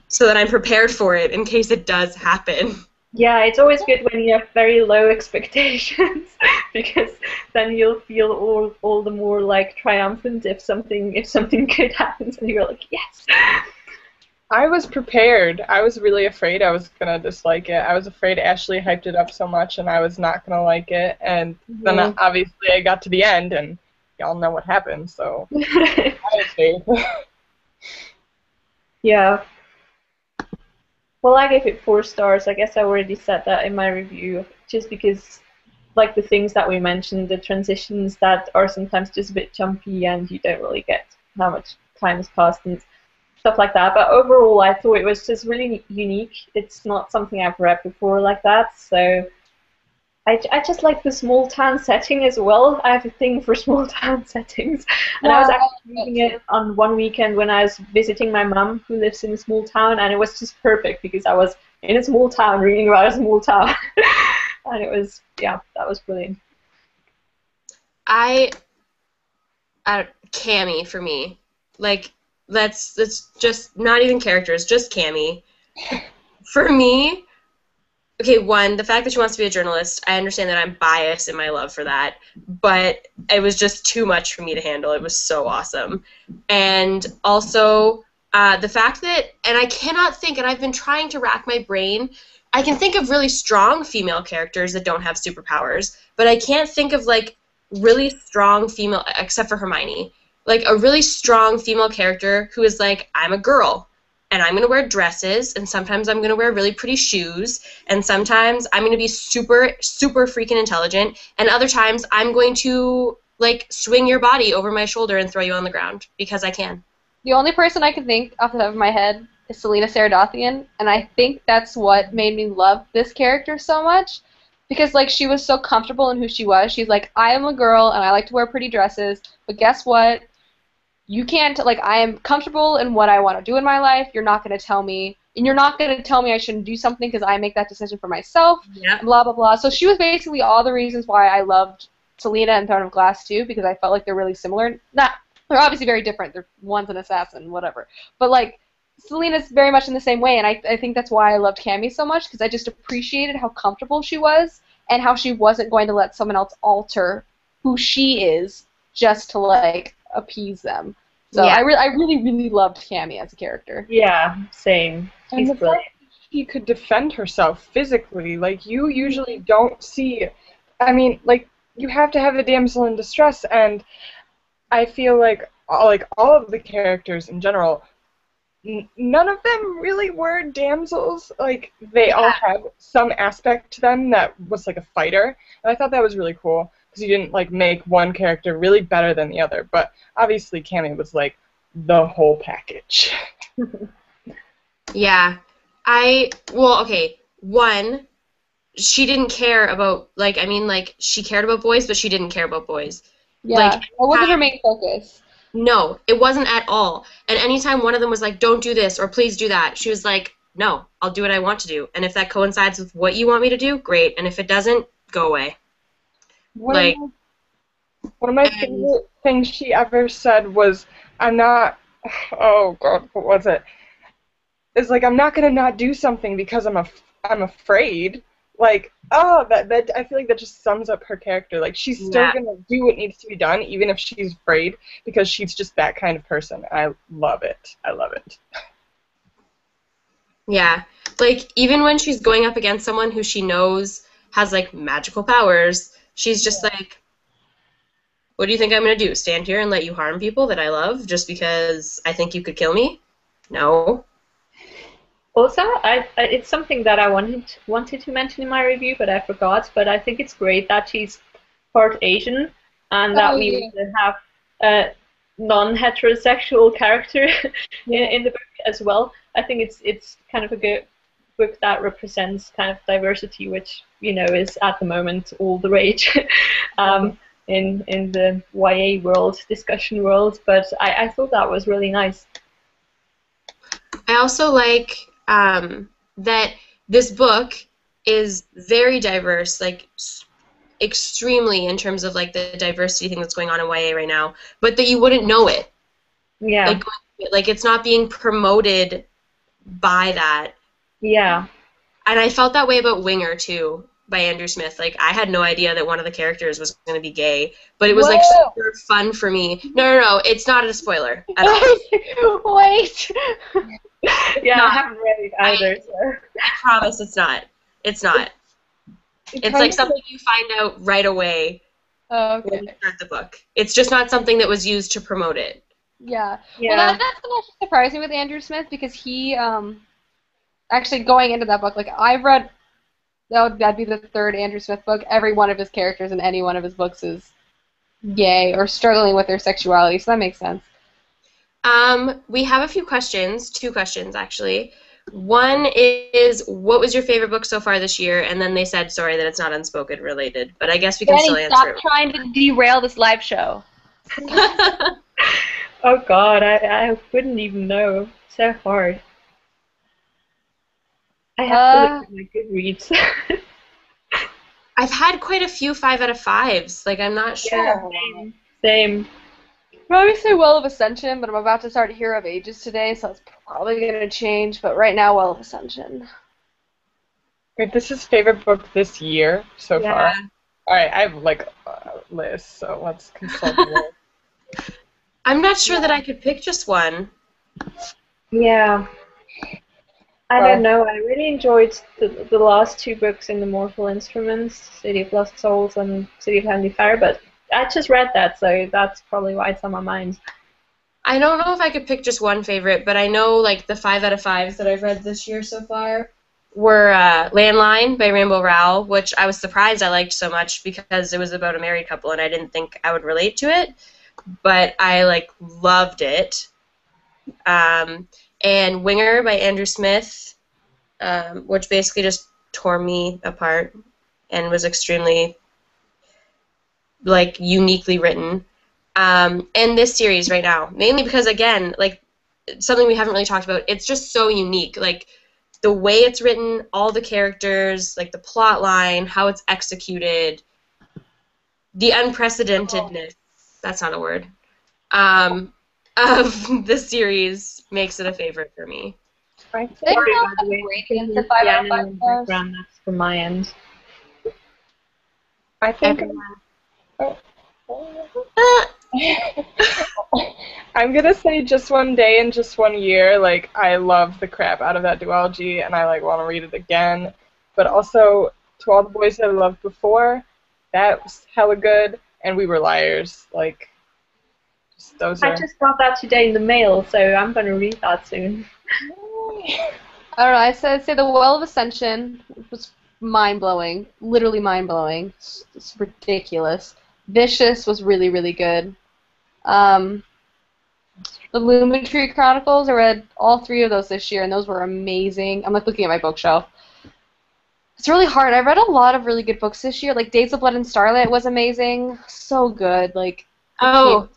So that I'm prepared for it in case it does happen. Yeah, it's always good when you have very low expectations because then you'll feel all the more like triumphant if something good happens and you're like, yes. I was prepared. I was really afraid I was gonna dislike it. I was afraid Ashley hyped it up so much and I was not gonna like it. And then obviously I got to the end and y'all know what happened. So I had faith. Yeah. Well, I gave it 4 stars. I guess I already said that in my review, just because, like the things that we mentioned, the transitions that are sometimes just a bit jumpy and you don't really get how much time has passed and stuff like that. But overall, I thought it was just really unique. It's not something I've read before like that, so I just like the small town setting as well. I have a thing for small town settings. And I was actually reading it on one weekend when I was visiting my mum who lives in a small town, and it was just perfect because I was in a small town reading about a small town. And it was, yeah, that was brilliant. Cammy for me. Like, that's just not even characters, just Cammy. For me, okay, one, the fact that she wants to be a journalist, I understand that I'm biased in my love for that, but it was just too much for me to handle. It was so awesome. And also, the fact that, and I cannot think, and I've been trying to rack my brain, I can think of really strong female characters that don't have superpowers, but I can't think of, like, really strong female, except for Hermione, like a really strong female character who is like, I'm a girl, and I'm going to wear dresses, and sometimes I'm going to wear really pretty shoes, and sometimes I'm going to be super, super freaking intelligent, and other times I'm going to, like, swing your body over my shoulder and throw you on the ground, because I can. The only person I can think off the top of my head is Selena Saradathian, and I think that's what made me love this character so much, because, like, she was so comfortable in who she was. She's like, I am a girl, and I like to wear pretty dresses, but guess what? You can't, like, I am comfortable in what I want to do in my life. You're not going to tell me, and you're not going to tell me I shouldn't do something because I make that decision for myself, Yeah. blah, blah, blah. So she was basically all the reasons why I loved Selena and Throne of Glass, too, because I felt like they're really similar. They're obviously very different. One's an assassin, whatever. But, like, Selena's very much in the same way, and I think that's why I loved Cammy so much, because I just appreciated how comfortable she was and how she wasn't going to let someone else alter who she is just to, like, appease them. So Yeah. I really, really loved Cammy as a character. Yeah, same. And She's the brilliant. fact that she could defend herself physically, like, you usually don't see. I mean, like, you have to have a damsel in distress, and I feel like all of the characters in general, none of them really were damsels. Like, they all had some aspect to them that was like a fighter, and I thought that was really cool because you didn't like make one character really better than the other. But obviously, Cammy was like the whole package. Yeah. Okay, one, she didn't care about, like, I mean, like, she cared about boys, but she didn't care about boys. Yeah, Like, that wasn't her main focus. no, it wasn't at all. And anytime one of them was like, don't do this, or please do that, she was like, no, I'll do what I want to do. And if that coincides with what you want me to do, great. And if it doesn't, go away. One Like, one of my favorite things she ever said was, "I'm not." Oh God, what was it? It's like, I'm not gonna not do something because I'm afraid. Like, oh, that I feel like that just sums up her character. Like, she's still yeah. gonna do what needs to be done, even if she's afraid, because she's just that kind of person. I love it. I love it. Yeah. Like, even when she's going up against someone who she knows has, like, magical powers, she's just like, what do you think I'm going to do? Stand here and let you harm people that I love just because I think you could kill me? No. Also, it's something that I wanted to mention in my review, but I forgot. But I think it's great that she's part Asian, and that we also have a non-heterosexual character in the book as well. I think it's kind of a good book that represents kind of diversity, which is at the moment all the rage in the YA world, discussion world. But I thought that was really nice. I also like that this book is very diverse, like extremely in terms of like the diversity thing that's going on in YA right now, but that you wouldn't know it. Yeah. Like it's not being promoted by that. Yeah. And I felt that way about Winger too, by Andrew Smith. Like I had no idea that one of the characters was going to be gay, but it was like super fun for me. No, it's not a spoiler at all. Wait. Yeah, I haven't read it either. I promise it's not. It's not. It's like something you find out right away when you start the book. It's just not something that was used to promote it. Yeah. Well, that's the most surprising with Andrew Smith because he, actually going into that book, like I've read, that'd be the third Andrew Smith book. Every one of his characters in any one of his books is gay or struggling with their sexuality, so that makes sense. We have a few questions, 2 questions actually. One is, what was your favorite book so far this year? And then they said, sorry that it's not Unspoken related, but I guess we can still answer it. Stop trying to derail this live show. Oh God, I wouldn't even know. So hard. I have to look at my Goodreads. I've had quite a few 5 out of 5s. Like, I'm not sure. Yeah, same. Probably say Well of Ascension, but I'm about to start Hero of Ages today, so it's probably going to change. But right now, Well of Ascension. Wait, this is favorite book this year so far. All right, I have like a list, so let's consult the list. I'm not sure that I could pick just one. Yeah. I don't know. I really enjoyed the last 2 books in the Mortal Instruments, City of Lost Souls and City of Heavenly Fire, but I just read that, so that's probably why it's on my mind. I don't know if I could pick just one favorite, but I know like the 5 out of 5s that I've read this year so far were Landline by Rainbow Rowell, which I was surprised I liked so much because it was about a married couple and I didn't think I would relate to it, but I like loved it. And Winger by Andrew Smith, which basically just tore me apart and was extremely like uniquely written. And this series right now, mainly because again, like something we haven't really talked about, it's just so unique. Like the way it's written, all the characters, like the plot line, how it's executed, the unprecedentedness, that's not a word, of the series makes it a favorite for me. Sorry, by the way, the 5 out of 5 background, that's from my end. I think I'm gonna say Just One Day and Just One Year. Like, I love the crap out of that duology, and I like want to read it again. But also, To All the Boys That I Loved Before, that was hella good, and We Were Liars. Like, just those I are. just got that today in the mail, so I'm gonna read that soon. I don't know. I'd say The Well of Ascension was mind-blowing. Literally mind-blowing. It's ridiculous. Vicious was really, really good. Um, the Lumetri Chronicles, I read all 3 of those this year, and those were amazing. I'm like looking at my bookshelf. It's really hard. I read a lot of really good books this year. Like Days of Blood and Starlight was amazing. So good. Like, I Oh, can't.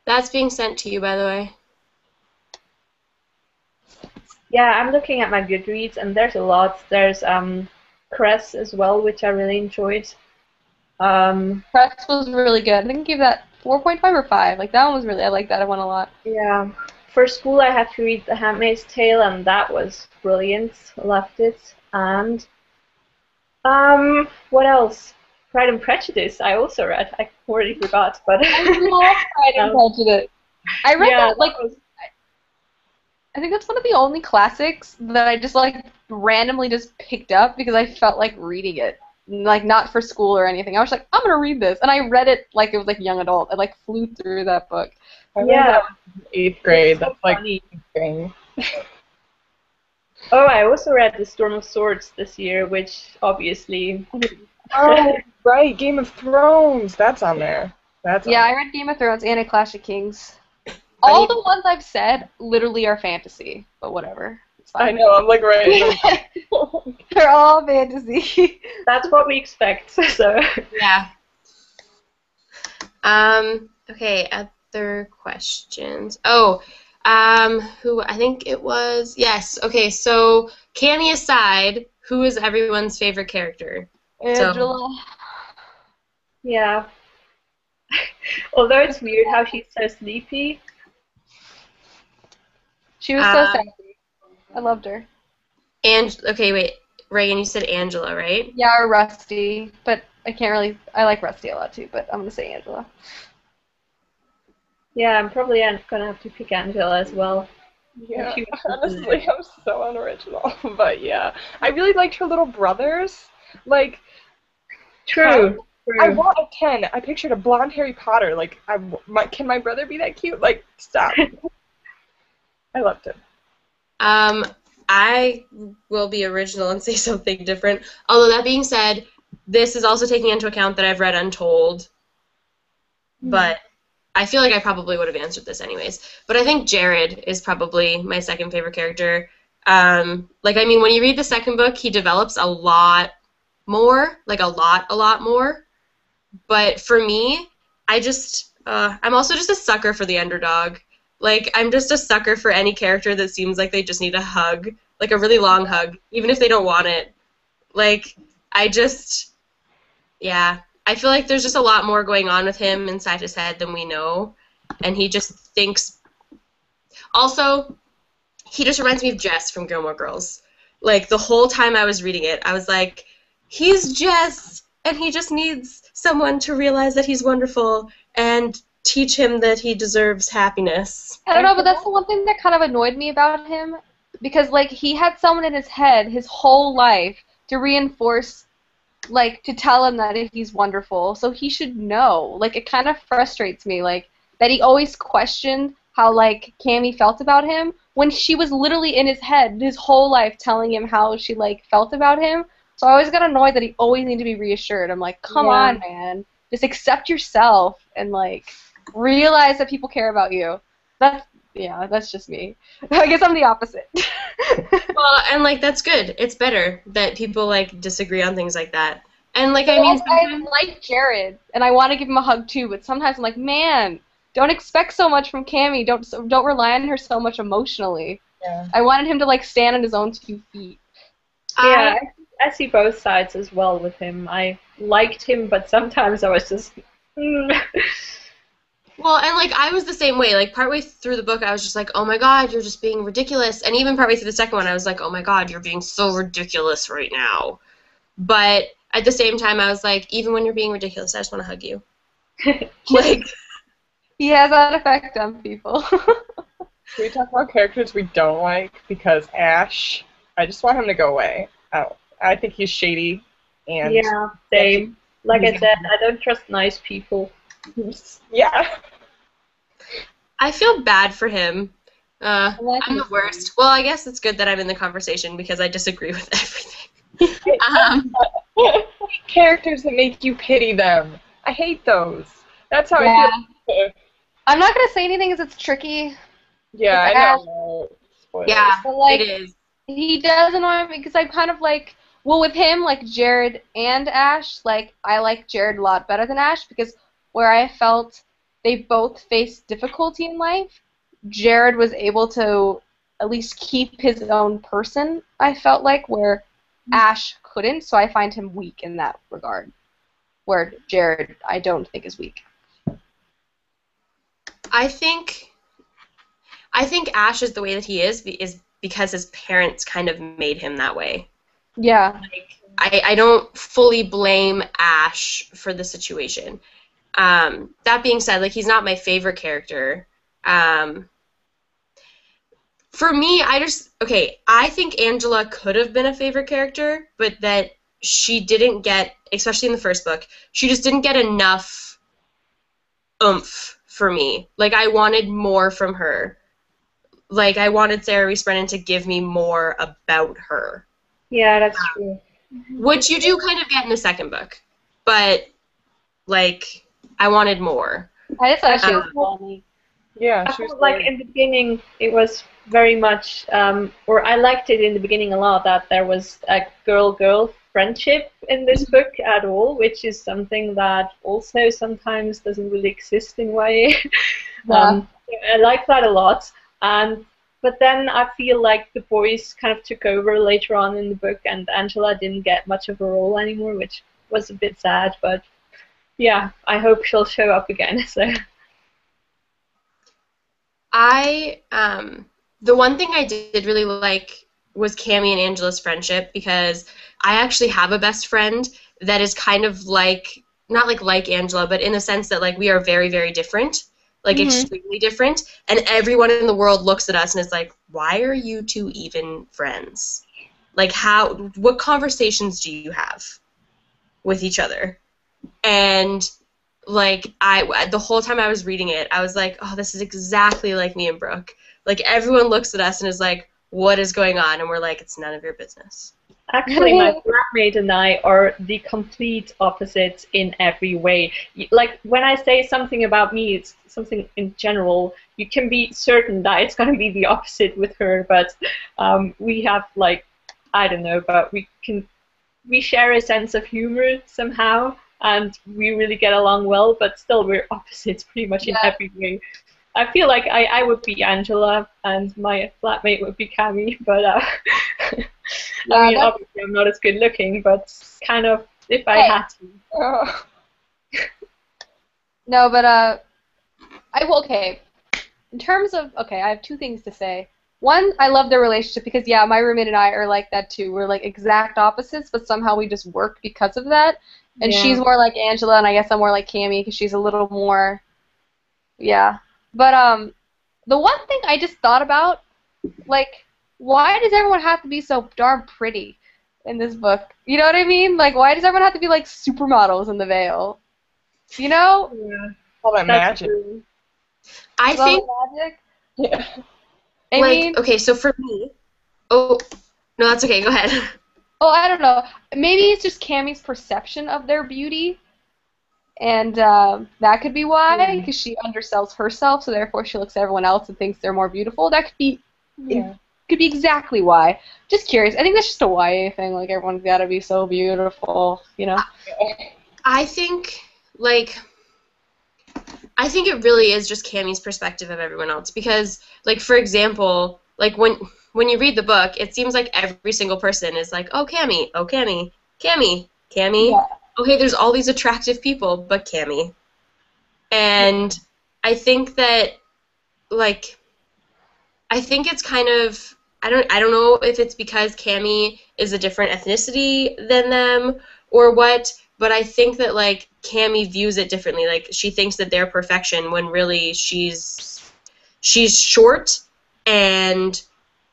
that's being sent to you, by the way. Yeah, I'm looking at my Goodreads, and there's a lot. There's Cress as well, which I really enjoyed. Press was really good. I think I gave that 4.5 or 5. Like, that one was really, I like that one a lot. Yeah. For school, I had to read The Handmaid's Tale, and that was brilliant. Loved it. And what else? Pride and Prejudice. I also read. I already forgot, but I love Pride and Prejudice. I read yeah, that, like, I think that's one of the only classics that I just, like, randomly just picked up because I felt like reading it. Like, not for school or anything. I was like, I'm gonna read this. And I read it like it was, like, young adult. I, like, flew through that book. I read yeah. that in 8th grade. It's so That's like funny. thing. Oh, I also read The Storm of Swords this year, which obviously. Oh, right, Game of Thrones. That's on there. That's Yeah, on I read Game of Thrones and A Clash of Kings. All the ones I've said literally are fantasy, but whatever. It's I fine. know. I'm like right. They're all fantasy. That's what we expect. So. Yeah. Okay, other questions. Oh, who I think it was. Yes. Okay, so Cammy aside, who is everyone's favorite character? Angela. Yeah. Although it's weird how she's so sleepy. She was so sassy. I loved her. And okay, wait, Reagan, you said Angela, right? Yeah, or Rusty, but I can't really. I like Rusty a lot too, but I'm gonna say Angela. Yeah, I'm probably gonna have to pick Angela as well. Yeah, She was honestly, I'm so unoriginal. But yeah, I really liked her little brothers. Like, True. I want a 10. I pictured a blonde Harry Potter. Like, can my brother be that cute? Like, stop. I loved him. I will be original and say something different. Although that being said, this is also taking into account that I've read Untold. But I feel like I probably would have answered this anyways. But I think Jared is probably my second favorite character. Like, I mean, when you read the second book, he develops a lot more, like a lot more. But for me, I'm also just a sucker for the underdog. Like, I'm just a sucker for any character that seems like they just need a hug, like a really long hug, even if they don't want it. Like, yeah. I feel like there's just a lot more going on with him inside his head than we know. And he just thinks. Also, he just reminds me of Jess from Gilmore Girls. Like, the whole time I was reading it, I was like, he's Jess, and he just needs someone to realize that he's wonderful and teach him that he deserves happiness. I don't know, but that's the one thing that kind of annoyed me about him, because like he had someone in his head his whole life to reinforce, like to tell him that he's wonderful, so he should know. Like it kind of frustrates me, like that he always questioned how like Cammy felt about him when she was literally in his head his whole life telling him how she like felt about him. So I always got annoyed that he always needed to be reassured. I'm like, come on, man, just accept yourself and like realize that people care about you. That's just me. I guess I'm the opposite. Well, and like that's good. It's better that people like disagree on things like that. And like I mean, I like Jared, and I want to give him a hug too. But sometimes I'm like, man, don't expect so much from Cammy. Don't rely on her so much emotionally. Yeah. I wanted him to like stand on his own 2 feet. Yeah, I see both sides as well with him. I liked him, but sometimes I was just. Well, and like I was the same way. Like partway through the book, I was just like, "Oh my God, you're just being ridiculous." And even partway through the second one, I was like, "Oh my God, you're being so ridiculous right now." But at the same time, I was like, "Even when you're being ridiculous, I just want to hug you." Like, He has that effect on people. Can we talk about characters we don't like? Because Ash, I just want him to go away. I think he's shady, and Yeah, same. Like I he's said, I don't trust nice people. yeah. I feel bad for him. I like I'm the his worst. Well, I guess it's good that I'm in the conversation because I disagree with everything. Um, Characters that make you pity them. I hate those. That's how Yeah. I feel. I'm not gonna say anything because it's tricky. Yeah, I With Ash, know. Spoilers. yeah, but like it is. he does annoy me because I kind of like well with him like Jared and Ash like I like Jared a lot better than Ash because where I felt they both faced difficulty in life, Jared was able to at least keep his own person. I felt like where Ash couldn't, so I find him weak in that regard. Where Jared I don't think is weak. I think Ash is the way that he is because his parents kind of made him that way. Yeah. Like, I don't fully blame Ash for the situation. That being said, like he's not my favorite character. For me, I think Angela could have been a favorite character, but that she didn't get, especially in the first book, she just didn't get enough oomph for me. Like I wanted more from her. Like I wanted Sarah Reese Brennan to give me more about her, Yeah, that's true. which you do kind of get in the second book, but like I wanted more. I just thought she was funny. Yeah, I she was felt like great. in the beginning it was very much, or I liked it in the beginning a lot that there was a girl-girl friendship in this book at all, which is something that also sometimes doesn't really exist in YA. Yeah. I like that a lot, and but then I feel like the boys kind of took over later on in the book, and Angela didn't get much of a role anymore, which was a bit sad. But yeah, I hope she'll show up again. So. The one thing I did really like was Cammy and Angela's friendship because I actually have a best friend that is kind of like, not like Angela, but in the sense that like we are very, very different, like extremely different, and everyone in the world looks at us and is like, why are you two even friends? Like what conversations do you have with each other? And like the whole time I was reading it, I was like, oh, this is exactly like me and Brooke. Like everyone looks at us and is like, what is going on? And we're like, it's none of your business. Actually, my flatmate and I are the complete opposites in every way. Like, when I say something about me, it's something in general, you can be certain that it's going to be the opposite with her, but we have, like, I don't know, but we share a sense of humor somehow, and we really get along well, but still we're opposites pretty much in every way. I feel like I would be Angela and my flatmate would be Cammy, but I mean, obviously I'm not as good looking, but kind of if I had to. Oh. No, but okay. In terms of I have two things to say. One, I love their relationship because my roommate and I are like that too. We're like exact opposites, but somehow we just work because of that. And she's more like Angela, and I guess I'm more like Cammy because she's a little more, But the one thing I just thought about, like, why does everyone have to be so darn pretty in this book? You know what I mean? Like, why does everyone have to be like supermodels in the Vale? You know? Yeah. All that magic. True. I think, magic? Yeah. I mean, okay, so for me, oh, no, that's okay, go ahead. oh, I don't know. Maybe it's just Cammy's perception of their beauty. And that could be why, because she undersells herself, so therefore she looks at everyone else and thinks they're more beautiful. That could be exactly why. Just curious. I think that's just a YA thing. Like everyone's got to be so beautiful, you know. I think it really is just Cammy's perspective of everyone else because, like, for example, like when you read the book, it seems like every single person is like, oh, Cammy, oh, Cammy, Cammy, Cammy. Yeah. Okay, there's all these attractive people, but Cammy. And I think that, like, I think it's kind of, I don't know if it's because Cammy is a different ethnicity than them or what, but I think that like Cammy views it differently. Like she thinks that they're perfection when really she's short and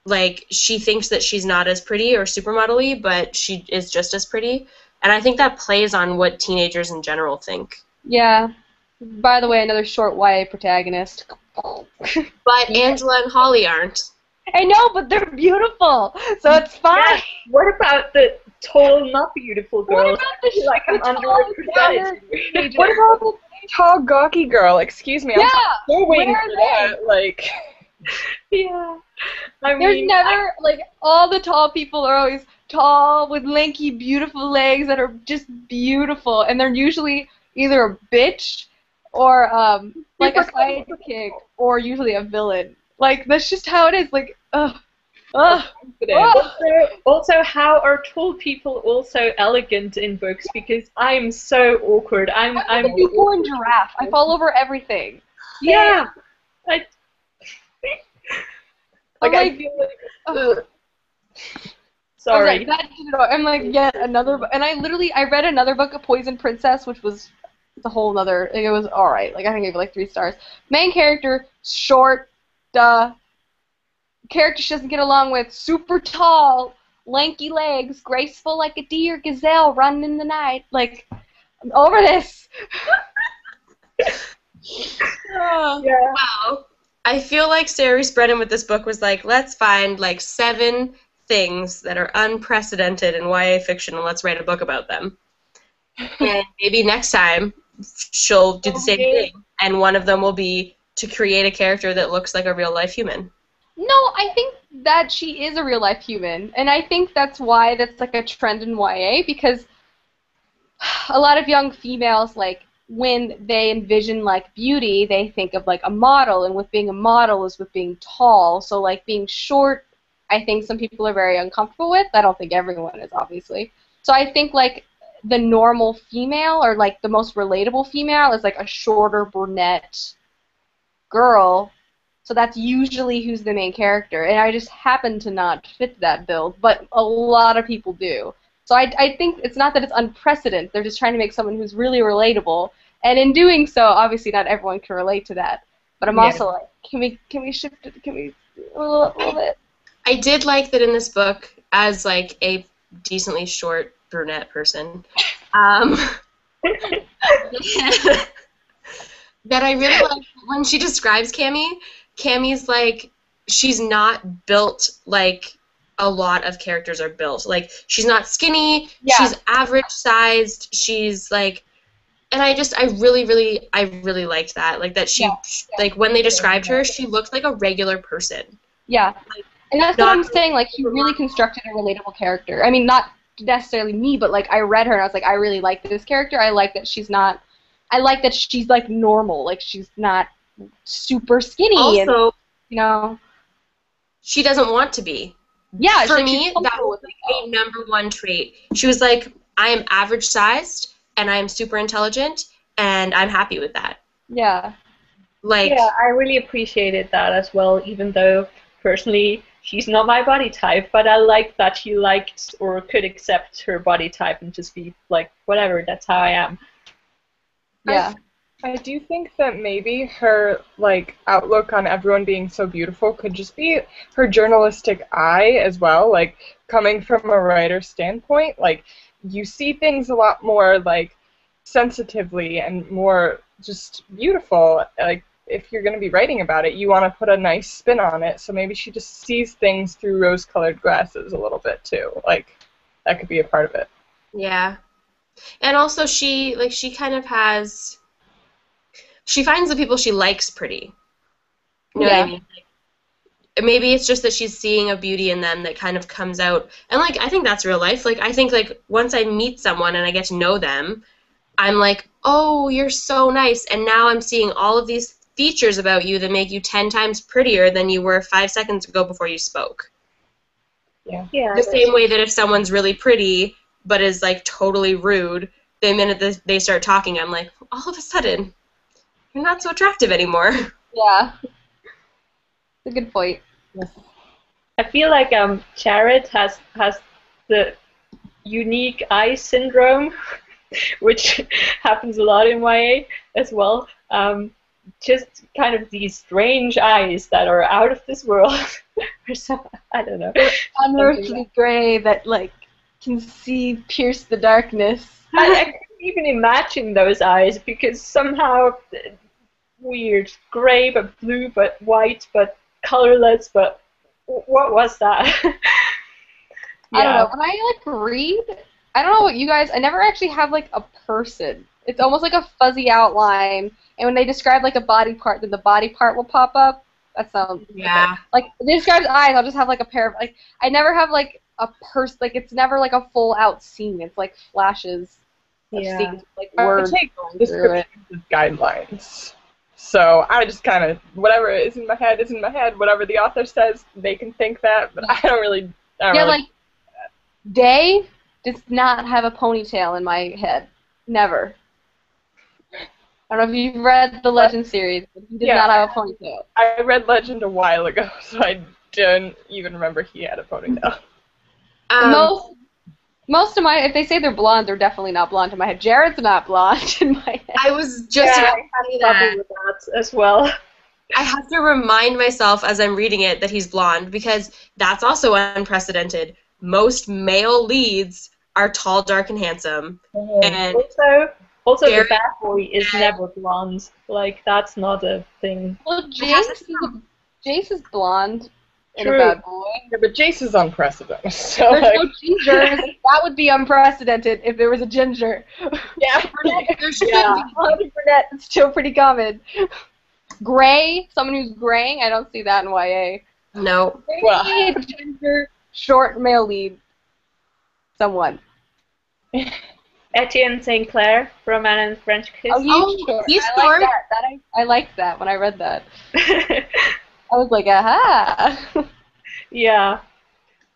like she thinks that she's not as pretty or supermodel-y, but she is just as pretty. And I think that plays on what teenagers in general think. Yeah. By the way, another short YA protagonist. But Angela and Holly aren't. I know, but they're beautiful, so it's fine. Yeah. What about the tall, not beautiful girls? What about the I feel like I'm underrepresented. What about the tall, gawky girl? Excuse me, I'm still waiting where for are that. Like, Yeah. I There's mean, never, like, all the tall people are always tall with lanky, beautiful legs that are just beautiful, and they're usually either a bitch or, like, a sidekick or usually a villain. Like, that's just how it is. Like, ugh. Ugh. Also, how are tall people also elegant in books? Because I'm so awkward. I'm a newborn giraffe. I fall over everything. Yeah. I feel like, ugh. Sorry. Okay, I'm like, yet another book. And I read another book, A Poison Princess, which was a whole other, like, it was alright. Like, I think I gave it like 3 stars. Main character, short, character she doesn't get along with, super tall, lanky legs, graceful like a deer gazelle running in the night. Like, I'm over this. Yeah. Wow. I feel like Sarah Reese Brennan with this book was like, let's find like 7 things that are unprecedented in YA fiction and let's write a book about them. And maybe next time she'll do the same thing, and one of them will be to create a character that looks like a real life human. No, I think that she is a real life human, and I think that's why that's like a trend in YA, because a lot of young females, like, when they envision like beauty, they think of like a model, and with being a model is with being tall. So like being short, I think some people are very uncomfortable with. I don't think everyone is, obviously. So I think like the normal female, or like the most relatable female, is like a shorter brunette girl. So that's usually who's the main character, and I just happen to not fit that bill, but a lot of people do. So I think it's not that it's unprecedented. They're just trying to make someone who's really relatable, and in doing so, obviously not everyone can relate to that. But I'm also like, can we shift it? Can we a little bit? I did like that in this book, as like a decently short brunette person, that I really like when she describes Cammy. Cammy's like, she's not built like a lot of characters are built. Like, she's not skinny, she's average sized, she's like, and I really liked that. Like, that she, like, when they described her, she looked like a regular person. Yeah. And that's what I'm saying, like, she really constructed a relatable character. I mean, not necessarily me, but, like, I read her and I was like, I really like this character. I like that she's not, I like that she's, like, normal. Like, she's not super skinny. Also, and, you know, she doesn't want to be. Yeah, for me, that was like a #1 trait. She was like, I am average sized and I am super intelligent and I'm happy with that. Yeah. Like, yeah, I really appreciated that as well, even though personally she's not my body type, but I like that she liked or could accept her body type and just be like, whatever, that's how I am. Yeah. I do think that maybe her like outlook on everyone being so beautiful could just be her journalistic eye as well. Like, coming from a writer's standpoint, like, you see things a lot more like sensitively and more just beautiful. Like, if you're going to be writing about it, you want to put a nice spin on it. So maybe she just sees things through rose-colored glasses a little bit too. Like, that could be a part of it. yeah. And also she kind of has, she finds the people she likes pretty. You know what I mean? Like, maybe it's just that she's seeing a beauty in them that kind of comes out. And, like, I think that's real life. Like, I think, like, once I meet someone and I get to know them, I'm like, oh, you're so nice. And now I'm seeing all of these features about you that make you 10 times prettier than you were 5 seconds ago before you spoke. Yeah. The same way that if someone's really pretty but is, like, totally rude, the minute they start talking, I'm like, all of a sudden, you're not so attractive anymore. Yeah. It's a good point. I feel like Jared has the unique eye syndrome. which happens a lot in YA as well. Just kind of these strange eyes that are out of this world, or so, I don't know. Unearthly gray that like can pierce the darkness. I couldn't even imagine those eyes because somehow weird, gray but blue but white but colorless. But what was that? I don't know. When I like read, I don't know what you guys. I never actually have like a person. It's almost like a fuzzy outline. And when they describe like a body part, then the body part will pop up. That sounds like if they describe eyes. I'll just have like a pair of like. I never have like a person. Like it's never like a full out scene. It's like flashes of scenes, like words. I take descriptions as guidelines. So I just kind of whatever is in my head is in my head. Whatever the author says, they can think that. But I don't really. Like Day does not have a ponytail in my head. Never. I don't know if you've read the Legend series, but he did not have a ponytail. I read Legend a while ago, so I don't even remember he had a ponytail. Most of my, if they say they're blonde, they're definitely not blonde in my head. Jared's not blonde in my head. I was just about to say that. With that as well. I have to remind myself as I'm reading it that he's blonde because that's also unprecedented. Most male leads are tall, dark, and handsome. And also the bad boy is never blonde. Like, that's not a thing. Well, Jace is blonde and a bad boy. Yeah, but Jace is unprecedented. So there's no ginger. That would be unprecedented if there was a ginger. Yeah. There should be brunette. It's still pretty common. Gray, someone who's graying, I don't see that in YA. No. Well. A ginger, short male lead. Someone. Etienne St. Clair from Anne and French Kiss. He's I like that. I liked that when I read that. I was like, aha! Yeah.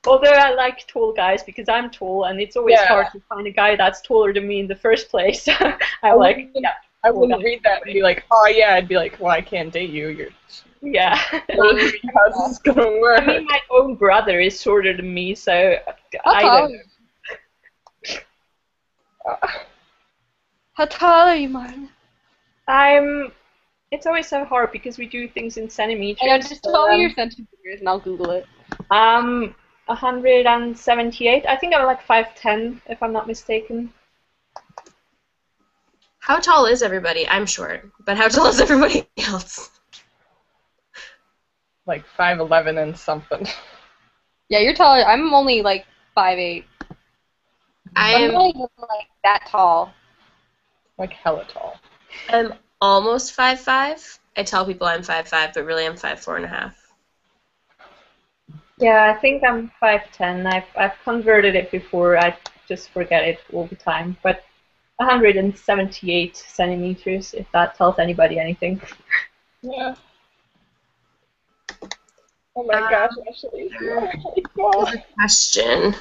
Although I like tall guys because I'm tall, and it's always hard to find a guy that's taller than me in the first place. I wouldn't read that and be like, oh yeah, I'd be like, well, I can't date you. You're. Yeah. How's this gonna work? I mean, my own brother is shorter than me, so I don't know. How tall are you, Martin? It's always so hard because we do things in centimeters. I know, just tell me your centimeters and I'll Google it. 178. I think I'm like 5'10", if I'm not mistaken. How tall is everybody? I'm short, but how tall is everybody else? Like 5'11" and something. Yeah, you're taller. I'm only like 5'8". I'm not even like that tall. Like hella tall. I'm almost 5'5". I tell people I'm 5'5", but really I'm 5'4.5". Yeah, I think I'm 5'10". I've converted it before. I just forget it all the time. But 178 centimeters, if that tells anybody anything. Yeah. Oh my gosh, Ashley. There's a question.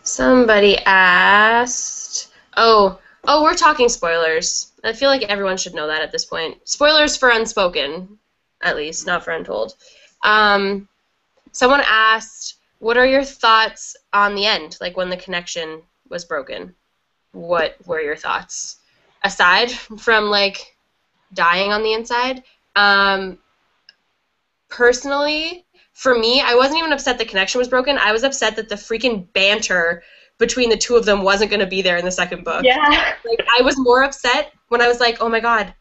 Somebody asked. Oh, we're talking spoilers. I feel like everyone should know that at this point. Spoilers for Unspoken, at least, not for Untold. Someone asked, what are your thoughts on the end, like when the connection was broken? What were your thoughts? Aside from, like, dying on the inside, personally, for me, I wasn't even upset the connection was broken. I was upset that the freaking banter between the two of them wasn't going to be there in the second book. Yeah. Like, I was more upset when I was like, oh my god,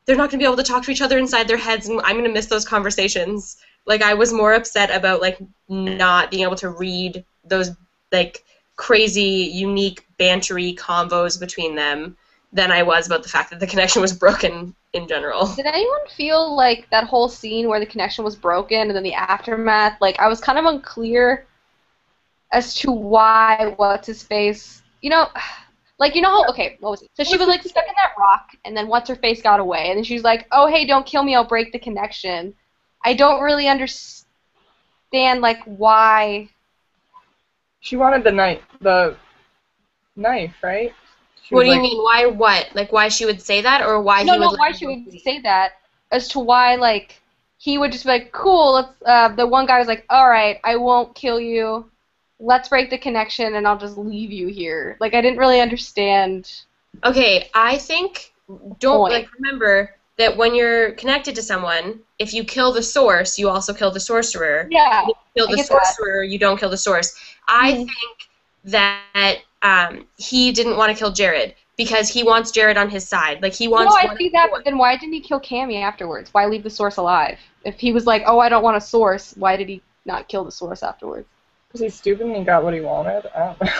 they're not going to be able to talk to each other inside their heads, and I'm going to miss those conversations. Like, I was more upset about, like, not being able to read those, like, crazy, unique, bantery convos between them than I was about the fact that the connection was broken in general. Did anyone feel like that whole scene where the connection was broken and then the aftermath, like, I was kind of unclear as to why what's-his-face, like, how, okay, what was it? So she was, like, stuck in that rock, and then what's-her-face got away, and then she was like, oh, hey, don't kill me, I'll break the connection. I don't really understand, like, why. She wanted the knife, right? What do you mean? Why what? Like, why she would say that, or why he would... No, why she would say that, as to why, like, he would just be like, cool, let's, the one guy was like, alright, I won't kill you, let's break the connection, and I'll just leave you here. Like, I didn't really understand Okay, I think don't Point. like remember that when you're connected to someone, if you kill the source, you also kill the sorcerer. Yeah, If you kill I the get that. sorcerer, you don't kill the source. I Mhm. think that he didn't want to kill Jared because he wants Jared on his side. Like he No, wants I one of see the that, boys. but then why didn't he kill Cammy afterwards? Why leave the source alive? If he was like, oh, I don't want a source, why did he not kill the source afterwards? Because he's stupid and he got what he wanted. I don't know.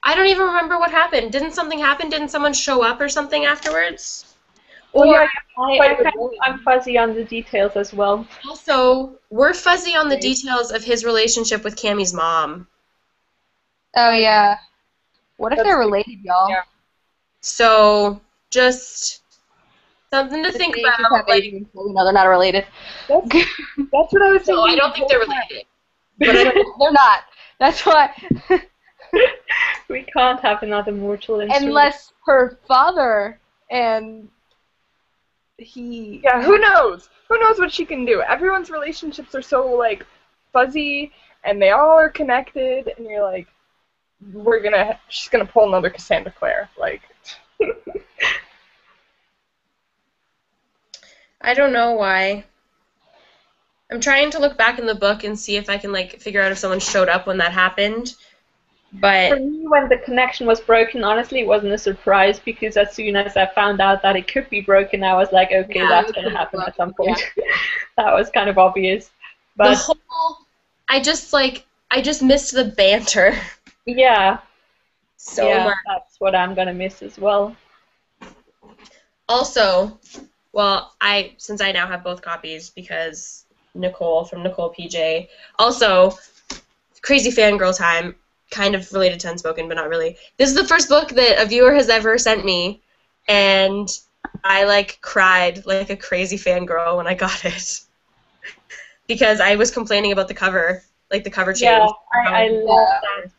I don't even remember what happened. Didn't something happen? Didn't someone show up or something afterwards? Well, Or yeah, I fight with kind of, I'm William. fuzzy on the details as well. also, we're fuzzy on the details of his relationship with Cammy's mom. Oh yeah. What if they're That's related, y'all? yeah. So just something to Did think they just about. have Like, babies until no, they're not related? That's that's what I was no, I thinking don't the think they're whole time. related. But I don't. They're not. That's why. We can't have another mortal instrument. Unless her father and he. Yeah, who knows? Who knows what she can do? Everyone's relationships are so like fuzzy, and they all are connected, and you're like, she's gonna pull another Cassandra Clare. Like, I don't know why. I'm trying to look back in the book and see if I can like figure out if someone showed up when that happened. For But me, when the connection was broken, honestly, it wasn't a surprise because as soon as I found out that it could be broken, I was like, okay, yeah, that's going to happen at some point. That was kind of obvious. the But whole I just missed the banter yeah, so yeah, much. that's what I'm going to miss as well. Also, well, I since I now have both copies because Nicole from Nicole PJ. Also, crazy fangirl time, kind of related to Unspoken, but not really. This is the first book that a viewer has ever sent me, and I like cried like a crazy fangirl when I got it because I was complaining about the cover, like the cover Yeah, change. I love Yeah. that.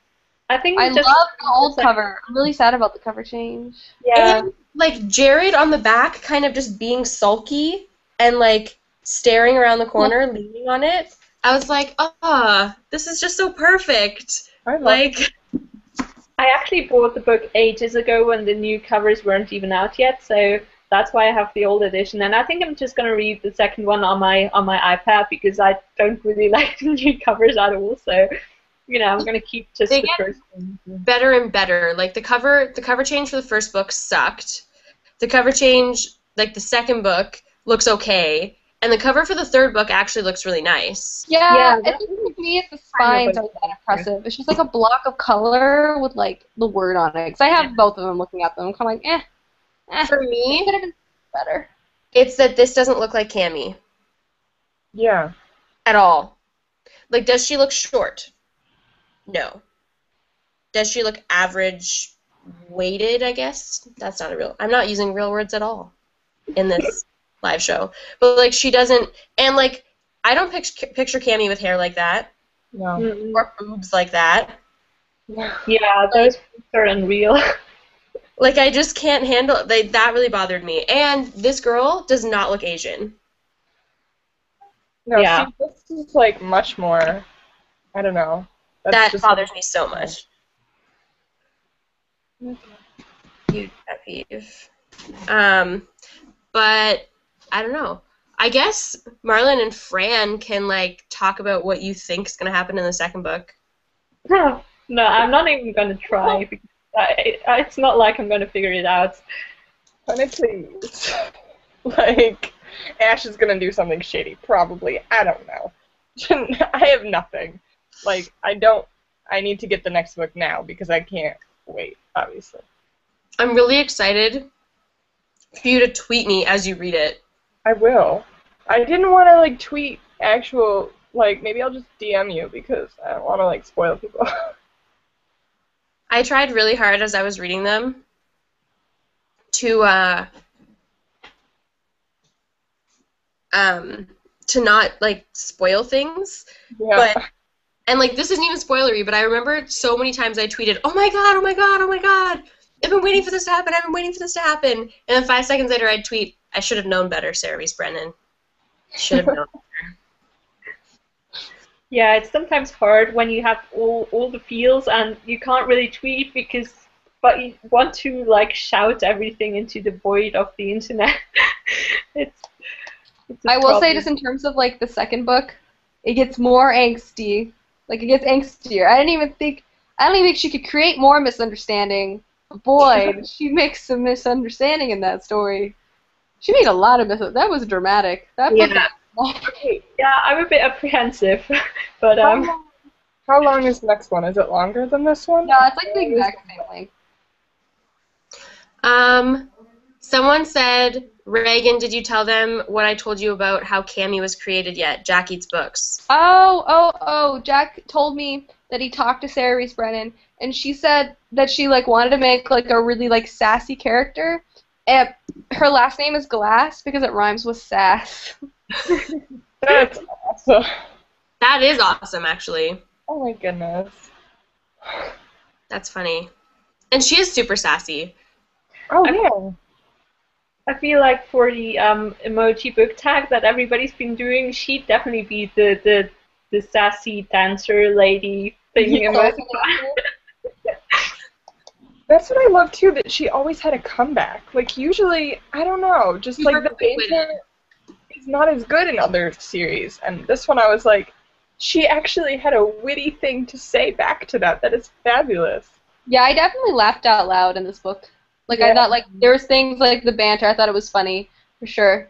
I think I it love just the old cover. I'm really sad about the cover change. yeah, And like Jared on the back kind of just being sulky and like staring around the corner, leaning on it. I was like, this is just so perfect. I love Like, I actually bought the book ages ago when the new covers weren't even out yet, so that's why I have the old edition. And I think I'm just gonna read the second one on my iPad because I don't really like the new covers at all. So, I'm gonna keep just they the get first one. better and better. Like the cover change for the first book sucked. The cover change, like the second book, looks okay. And the cover for the third book actually looks really nice. Yeah, Yeah, I that think for me it's the kind of spines aren't that impressive. It's just like a block of color with like the word on it. Because I have both of them looking at them. I'm kind of like, For it me, could have been better. it's that this doesn't look like Cammy yeah. at all. Like, does she look short? No. Does she look average weighted, I guess? That's not a real. I'm not using real words at all in this live show. But like she doesn't and like I don't picture Cammy with hair like that No. Mm-mm. or boobs like that. Yeah, those books are unreal. Like I just can't handle that really bothered me. And this girl does not look Asian. No, Yeah. see, this is like much more. I don't know. That's That just bothers me so much. Huge pet peeve. But I don't know. I guess Marlon and Fran can like talk about what you think is gonna happen in the second book. No, I'm not even gonna try because it's not like I'm gonna figure it out. honestly, like Ash is gonna do something shady, probably. I don't know. I have nothing. Like I don't. I need to get the next book now because I can't wait. Obviously, I'm really excited for you to tweet me as you read it. I will. I didn't want to like tweet actual. Like maybe I'll just DM you because I don't want to like spoil people. I tried really hard as I was reading them to to not like spoil things, Yeah. but and like this isn't even spoilery, but I remember so many times I tweeted, "Oh my god, oh my god, oh my god! I've been waiting for this to happen. I've been waiting for this to happen." And then 5 seconds later, I'd tweet, "I should have known better, Sarah Reese Brennan. Should have known." Yeah, it's sometimes hard when you have all the feels and you can't really tweet because but you want to like shout everything into the void of the internet. it's it's a I will say, problem. just in terms of like the second book, it gets more angsty. Like it gets angstier. I don't even think she could create more misunderstanding. But boy, did she makes some misunderstanding in that story. She made a lot of that was dramatic. That book. Yeah. Okay, Yeah, I'm a bit apprehensive, but how long, how long is the next one? Is it longer than this one? No, it's like the exact same length. Someone said, Reagan, did you tell them what I told you about how Cammy was created yet? Jack Eats Books. Oh, Jack told me that he talked to Sarah Reese Brennan, and she said that she like wanted to make like a really like sassy character. And her last name is Glass because it rhymes with sass. That's awesome. That is awesome, actually. Oh my goodness. That's funny. And she is super sassy. Oh yeah. I feel like for the emoji book tag that everybody's been doing, she'd definitely be the sassy dancer lady thing. Yeah. That's what I love too, that she always had a comeback. Like usually, I don't know, just like the banter is not as good in other series. And this one I was like, she actually had a witty thing to say back to that. That is fabulous. Yeah, I definitely laughed out loud in this book. Like I Yeah. thought like there was things like the banter. I thought it was funny for sure.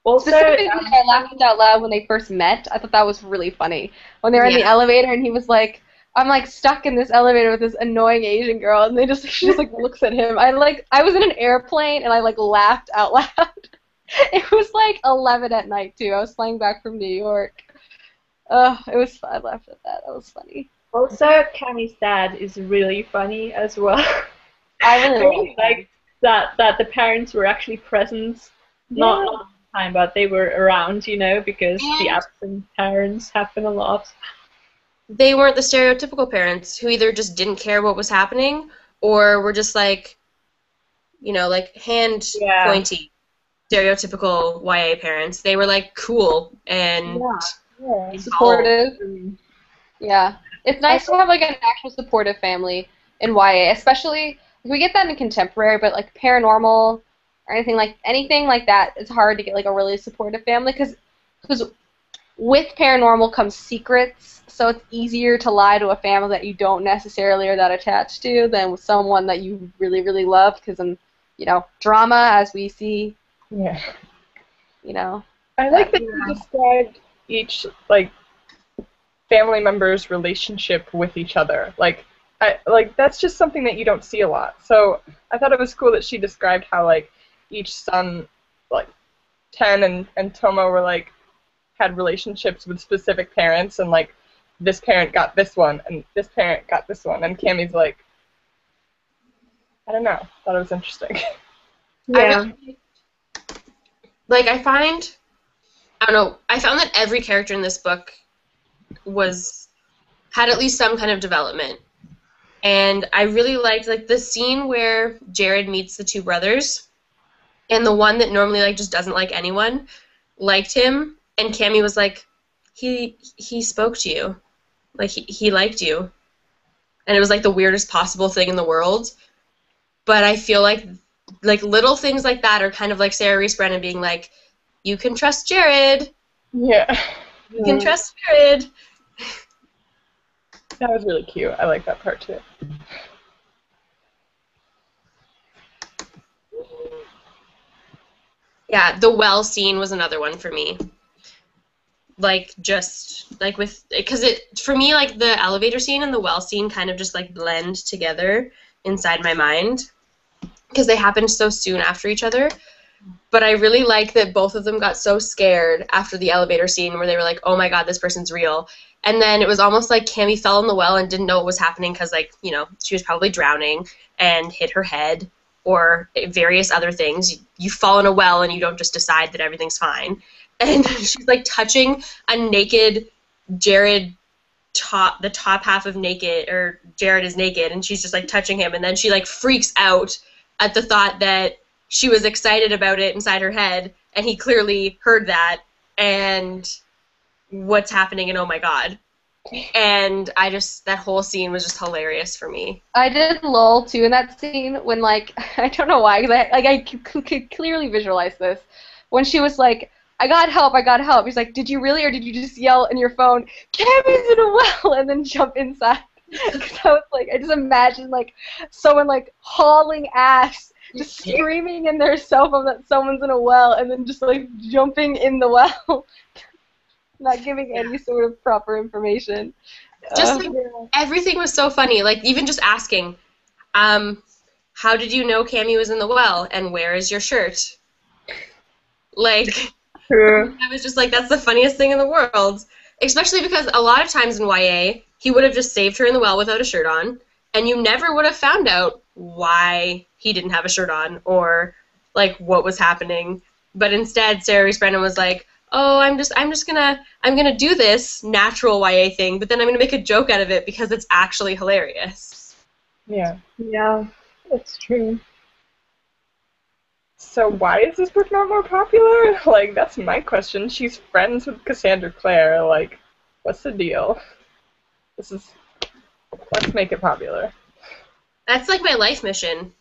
Also, Specifically, I laughed out loud when they first met. I thought that was really funny. When they were in the elevator and he was like, I'm like stuck in this elevator with this annoying Asian girl, and she just like looks at him. I was in an airplane and I like laughed out loud. It was like 11 at night too. I was flying back from New York. It was fun. I laughed at that. That was funny. also, Cammy's dad is really funny as well. I really I really liked liked that the parents were actually present, not all the time, but they were around, because the absent parents happen a lot. They weren't the stereotypical parents who either just didn't care what was happening or were just like, like hand pointy, stereotypical YA parents. They were like cool and supportive. Yeah. It's nice to have like an actual supportive family in YA, especially we get that in contemporary, but like paranormal or anything like that, it's hard to get like a really supportive family because with paranormal comes secrets, so it's easier to lie to a family that you don't necessarily are that attached to than with someone that you really, really love because drama as we see. Yeah. I like that you described each like family member's relationship with each other. That's just something that you don't see a lot. So I thought it was cool that she described how like each son, like Ten and Tomo were like had relationships with specific parents, and like this parent got this one and this parent got this one, and Cammy's like, I don't know. Thought it was interesting. Yeah. I found that every character in this book had at least some kind of development. And I really liked the scene where Jared meets the two brothers, and the one that normally just doesn't like anyone liked him, and Cammy was like, he spoke to you, he liked you, and it was like the weirdest possible thing in the world. But I feel like little things like that are kind of like Sarah Reese Brennan being like, you can trust Jared. Yeah. You can trust Jared. That was really cute. I like that part too. Yeah, the well scene was another one for me. Because for me, the elevator scene and the well scene kind of just blend together inside my mind because they happened so soon after each other. But I really like that both of them got so scared after the elevator scene where they were like, oh my god, this person's real. And then it was almost like Cammy fell in the well and didn't know what was happening because, she was probably drowning and hit her head or various other things. You fall in a well and you don't just decide that everything's fine. And she's, touching a naked Jared the top half of naked, or Jared is naked, and she's just, touching him. And then she, freaks out at the thought that she was excited about it inside her head, and he clearly heard that, and what's happening, and oh my god. And that whole scene was just hilarious for me. I did lol too in that scene when like I don't know why because I could clearly visualize this when she was like I got help, I got help. He's like, did you really, or did you just yell in your phone, Cammy's in a well, and then jump inside? Because I was like, I just imagine like someone like hauling ass, just screaming in their cell phone that someone's in a well, and then just like jumping in the well, not giving any sort of proper information. Just like, everything was so funny. Like even just asking, how did you know Cammy was in the well, and where is your shirt? Like, I was just like, that's the funniest thing in the world. Especially because a lot of times in YA, he would have just saved her in the well without a shirt on, and you never would have found out why he didn't have a shirt on or like what was happening. But instead, Sarah Reese Brennan was like, oh, I'm gonna do this natural YA thing, but then I'm gonna make a joke out of it because it's actually hilarious. Yeah. Yeah, that's true. So why is this book not more popular? Like, that's my question. She's friends with Cassandra Clare. Like, what's the deal? Let's make it popular. That's like my life mission.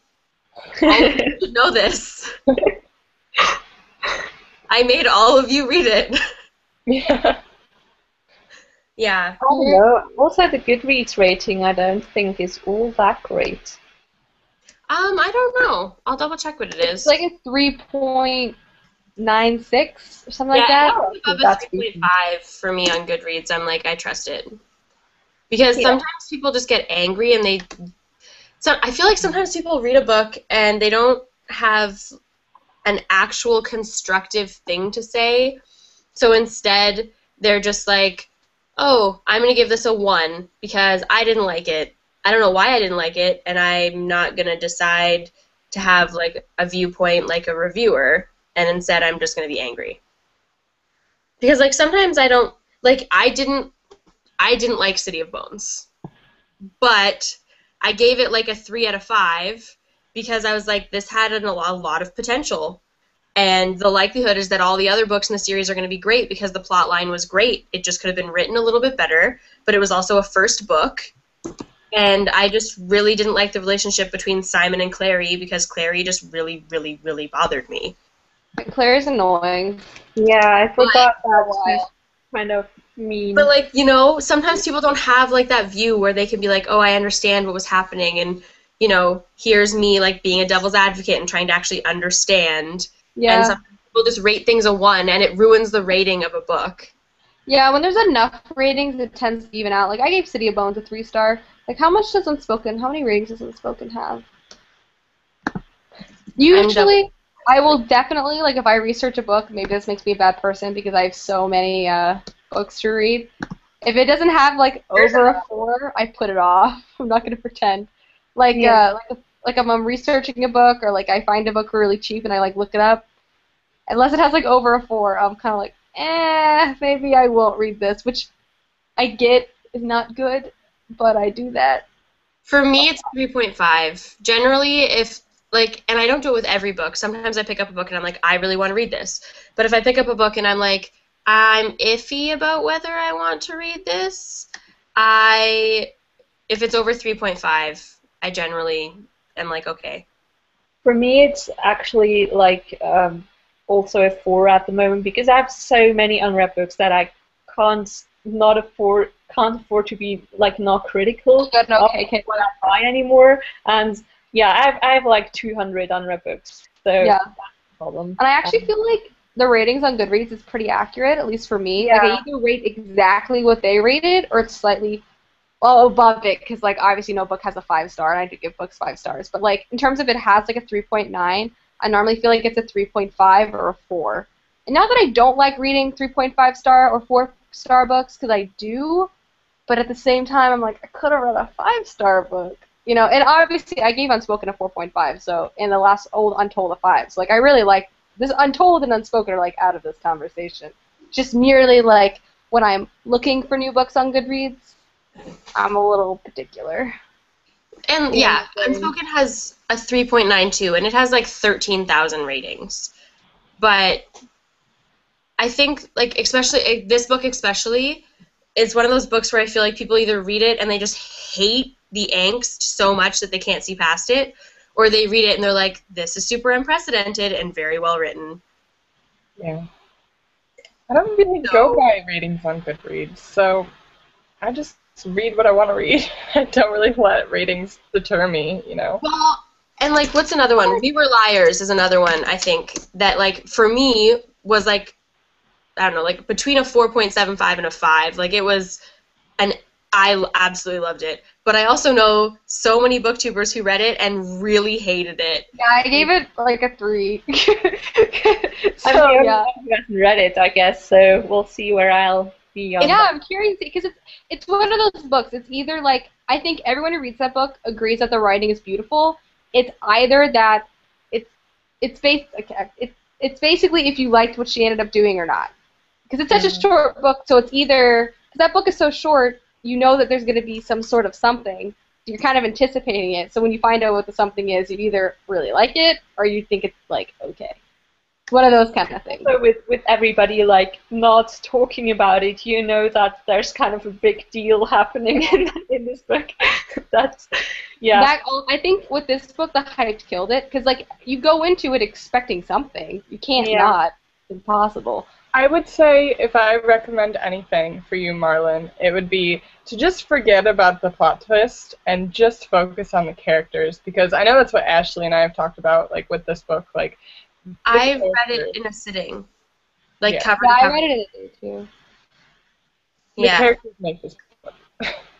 All of you should know this. I made all of you read it. Yeah. Yeah. I don't know. Also, the Goodreads rating I don't think is all that great. I don't know. I'll double check what it is. It's like a 3.96 or something like that. Yeah, above a 3.5 for me on Goodreads. I'm like, I trust it. Because sometimes people just get angry and I feel like sometimes people read a book and they don't have an actual constructive thing to say. So instead, they're just like, oh, I'm going to give this a 1 because I didn't like it. I don't know why I didn't like it, and I'm not going to decide to have like a viewpoint like a reviewer, and instead I'm just going to be angry. Because like sometimes I don't, like I didn't like City of Bones, but I gave it like a 3 out of 5 because I was like, this had a lot of potential. And the likelihood is that all the other books in the series are going to be great because the plot line was great. It just could have been written a little bit better, but it was also a first book. And I just really didn't like the relationship between Simon and Clary because Clary just really, really, really bothered me. Claire's annoying. Yeah, I forgot that she's kind of mean. But, like, you know, sometimes people don't have, like, that view where they can be like, oh, I understand what was happening, and, you know, here's me, like, being a devil's advocate and trying to actually understand. Yeah. And sometimes people just rate things a 1, and it ruins the rating of a book. Yeah, when there's enough ratings, it tends to even out. Like, I gave City of Bones a 3-star. Like, how much does Unspoken, how many ratings does Unspoken have? Usually, I will definitely, like, if I research a book, maybe this makes me a bad person because I have so many books to read. If it doesn't have, like, over a 4, I put it off. I'm not going to pretend. Like, like if I'm researching a book or, like, I find a book really cheap and I, like, look it up, unless it has, like, over a 4, I'm kind of like, maybe I won't read this, which I get is not good, but I do that. For me, it's 3.5. Generally, if, like, and I don't do it with every book. Sometimes I pick up a book and I'm like, I really want to read this. But if I pick up a book and I'm like, I'm iffy about whether I want to read this, if it's over 3.5, I generally am like, okay. For me, it's actually, like, also a 4 at the moment because I have so many unread books that I can't afford to be like not critical of what I buy anymore. And yeah, I have like 200 unread books, so yeah, that's the problem. And I actually feel like the ratings on Goodreads is pretty accurate, at least for me. Yeah. Like I either rate exactly what they rated or it's slightly above it because like obviously no book has a 5-star and I do give books 5 stars, but like in terms of it has like a 3.9. I normally feel like it's a 3.5 or a 4. And not that I don't like reading 3.5-star or 4-star books, because I do, but at the same time, I'm like, I could have read a 5-star book. You know, and obviously I gave Unspoken a 4.5, so in the last old Untold a 5. So, like, I really like this. Untold and Unspoken are, like, out of this conversation. Just merely, like, when I'm looking for new books on Goodreads, I'm a little particular. And yeah, Unspoken has a 3.92, and it has like 13,000 ratings. But I think, like, especially this book, especially, it's one of those books where I feel like people either read it and they just hate the angst so much that they can't see past it, or they read it and they're like, this is super unprecedented and very well written. Yeah. I don't really go by ratings on Goodreads, so I just read what I want to read. I don't really let ratings deter me, you know. Well, and like, what's another one? We Were Liars is another one, I think, that like for me was like, I don't know, like between a 4.75 and a 5. Like it was I absolutely loved it. But I also know so many booktubers who read it and really hated it. Yeah, I gave it like a 3. I'm the only one who hasn't read it, I guess, so we'll see where I'll be on Yeah, that. I'm curious because it's one of those books. It's either like I think everyone who reads that book agrees that the writing is beautiful. It's either that it's basically if you liked what she ended up doing or not. Because it's such a short book, so it's either because that book is so short, you know that there's going to be some sort of something. So you're kind of anticipating it. So when you find out what the something is, you either really like it or you think it's like okay. It's one of those kind of things. So with everybody like not talking about it, you know that there's kind of a big deal happening in this book. That's I think with this book, the hype killed it because like you go into it expecting something. You can't not. It's impossible. I would say if I recommend anything for you, Marlon, it would be to just forget about the plot twist and just focus on the characters, because I know that's what Ashley and I have talked about, like with this book. Like, I read it in a sitting, like cover to I cover. read it in a day too. The characters make this book.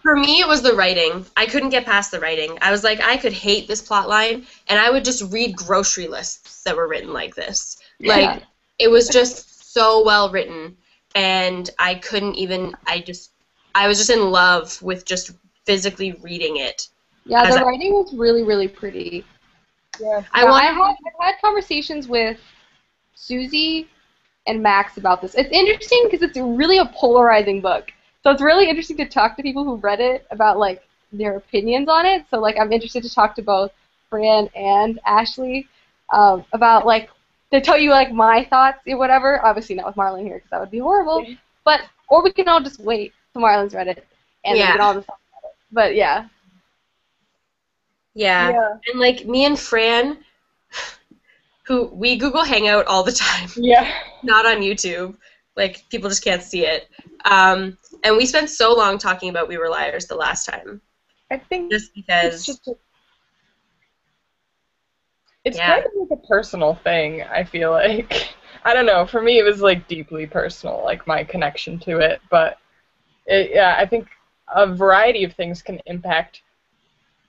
For me, it was the writing. I couldn't get past the writing. I was like, I could hate this plot line, and I would just read grocery lists that were written like this. Like, it was just so well written, and I couldn't even, I was just in love with just physically reading it. Yeah, the writing was really, really pretty. Yeah. I've had conversations with Susie and Max about this. It's interesting because it's really a polarizing book. So it's really interesting to talk to people who've read it about like their opinions on it. So like I'm interested to talk to both Fran and Ashley about like to tell you like my thoughts or whatever. Obviously not with Marlon here because that would be horrible. But or we can all just wait till Marlon's read it and then we can all just talk about it. But yeah. Yeah. And like me and Fran, who we Google Hangout all the time. Yeah. Not on YouTube. Like people just can't see it. And we spent so long talking about We Were Liars the last time. I think just because it's just it's kind of like a personal thing, I feel like. I don't know, for me it was like deeply personal, like my connection to it, but I think a variety of things can impact